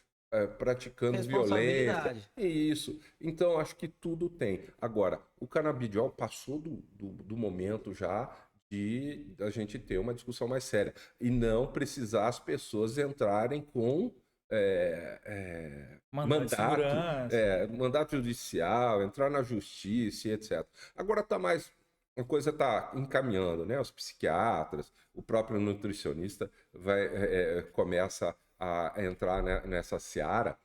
praticando violência. Isso. Então, acho que tudo tem. Agora, o canabidiol passou do momento já de a gente ter uma discussão mais séria. E não precisar as pessoas entrarem com mandato judicial, entrar na justiça e etc. Agora a coisa está encaminhando, né? Os psiquiatras, o próprio nutricionista começa a entrar, né, nessa seara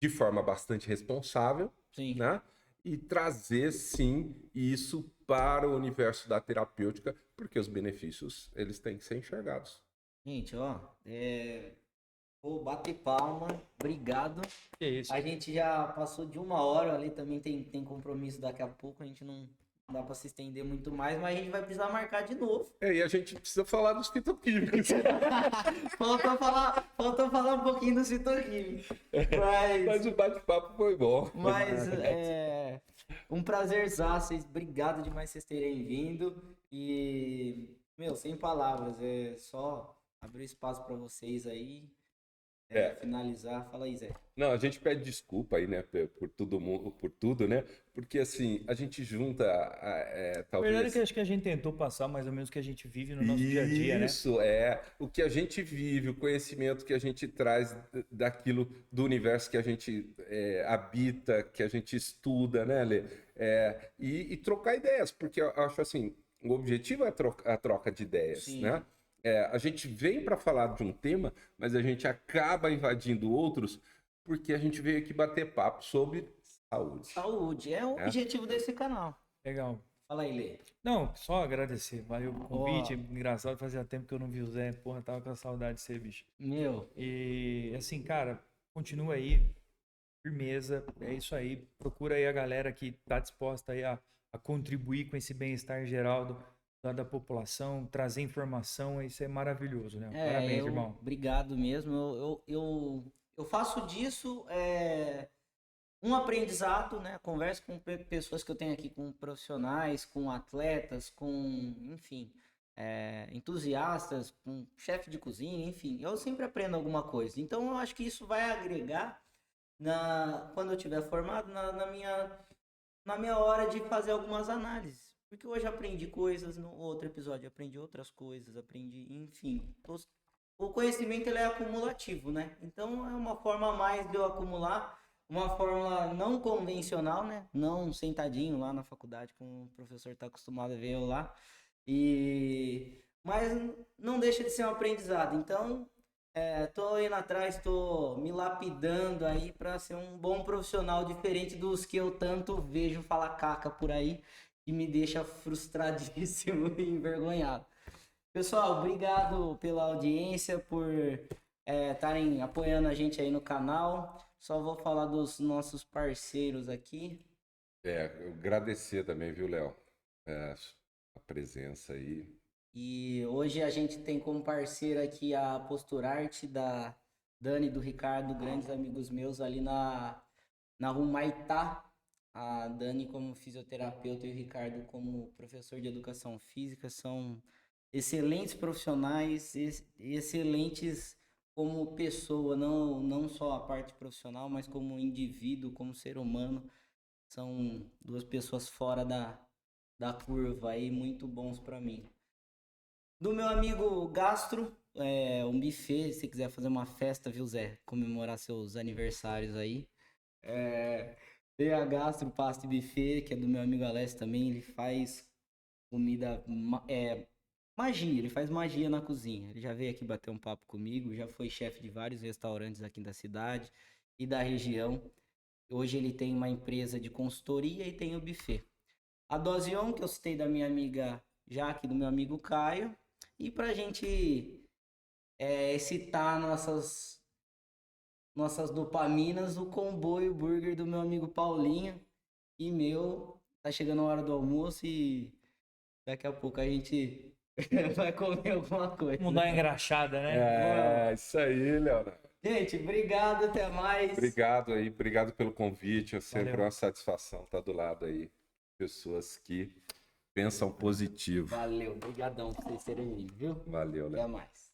de forma bastante responsável, Sim. né? E trazer, sim, isso para o universo da terapêutica, porque os benefícios, eles têm que ser enxergados. Gente, ó, vou bater palma, obrigado. Que isso. A gente já passou de 1 hora ali, também tem compromisso daqui a pouco, a gente não dá para se estender muito mais, mas a gente vai precisar marcar de novo. E a gente precisa falar dos fitoquímicos. faltou falar um pouquinho dos fitoquímicos. Mas o bate-papo foi bom. Mas um prazerzaço, obrigado demais vocês terem vindo. E, sem palavras, é só abrir espaço para vocês aí. finalizar, fala aí, Zé. Não, a gente pede desculpa aí, né, por tudo, né? Porque assim, a gente junta, A talvez. verdade é que acho que a gente tentou passar mais ou menos o que a gente vive no nosso dia a dia, né? Isso é o que a gente vive, o conhecimento que a gente traz daquilo, do universo que a gente habita, que a gente estuda, né, Lê? E trocar ideias, porque eu acho assim, o objetivo é a troca de ideias, Sim. né? A gente vem para falar de um tema, mas a gente acaba invadindo outros porque a gente veio aqui bater papo sobre saúde. Saúde, é o objetivo desse canal. Legal. Fala aí, Lê. Não, só agradecer. Valeu o convite. Engraçado, fazia tempo que eu não vi o Zé. Porra, tava com saudade de ser, bicho. Meu, E assim, cara, continua aí. Firmeza. É isso aí. Procura aí a galera que tá disposta aí a contribuir com esse bem-estar geral da população, trazer informação. Isso é maravilhoso, né? Parabéns, irmão. Obrigado mesmo. Eu faço disso um aprendizado, né? Converso com pessoas que eu tenho aqui, com profissionais, com atletas, com, enfim, entusiastas, com chefe de cozinha, enfim. Eu sempre aprendo alguma coisa. Então, eu acho que isso vai agregar quando eu estiver formado na minha hora de fazer algumas análises. Porque hoje eu aprendi coisas, no outro episódio eu aprendi outras coisas, enfim. O conhecimento ele é acumulativo, né? Então é uma forma a mais de eu acumular, uma fórmula não convencional, né? Não sentadinho lá na faculdade, como o professor está acostumado a ver eu lá. Mas não deixa de ser um aprendizado. Então, tô indo atrás, tô me lapidando aí para ser um bom profissional, diferente dos que eu tanto vejo falar caca por aí, que me deixa frustradíssimo e envergonhado. Pessoal, obrigado pela audiência, por estarem apoiando a gente aí no canal. Só vou falar dos nossos parceiros aqui. Eu agradecer também, viu, Léo? A presença aí. E hoje a gente tem como parceiro aqui a Posturarte da Dani e do Ricardo, grandes amigos meus ali na Humaitá. A Dani como fisioterapeuta e o Ricardo como professor de educação física são excelentes profissionais, excelentes como pessoa, não só a parte profissional, mas como indivíduo, como ser humano. São duas pessoas fora da curva aí, muito bons para mim. Do meu amigo Gastro, um buffet, se quiser fazer uma festa, viu, Zé? Comemorar seus aniversários aí. Tem a Gastro Pasta e Buffet, que é do meu amigo Alessio também. Ele faz comida, magia, ele faz magia na cozinha. Ele já veio aqui bater um papo comigo, já foi chefe de vários restaurantes aqui da cidade e da região. Hoje ele tem uma empresa de consultoria e tem o buffet. A Dosion, que eu citei da minha amiga Jaque, do meu amigo Caio. E pra gente excitar nossas dopaminas, o comboio burger do meu amigo Paulinho e meu. Tá chegando a hora do almoço e daqui a pouco a gente vai comer alguma coisa. Vamos dar uma engraxada, né? Isso aí, Léo. Gente, obrigado, até mais. Obrigado aí, obrigado pelo convite. É sempre Valeu. uma satisfação estar do lado aí. Pessoas que pensam positivo. Valeu, obrigadão por vocês terem vindo, viu? Valeu, Léo. Até mais.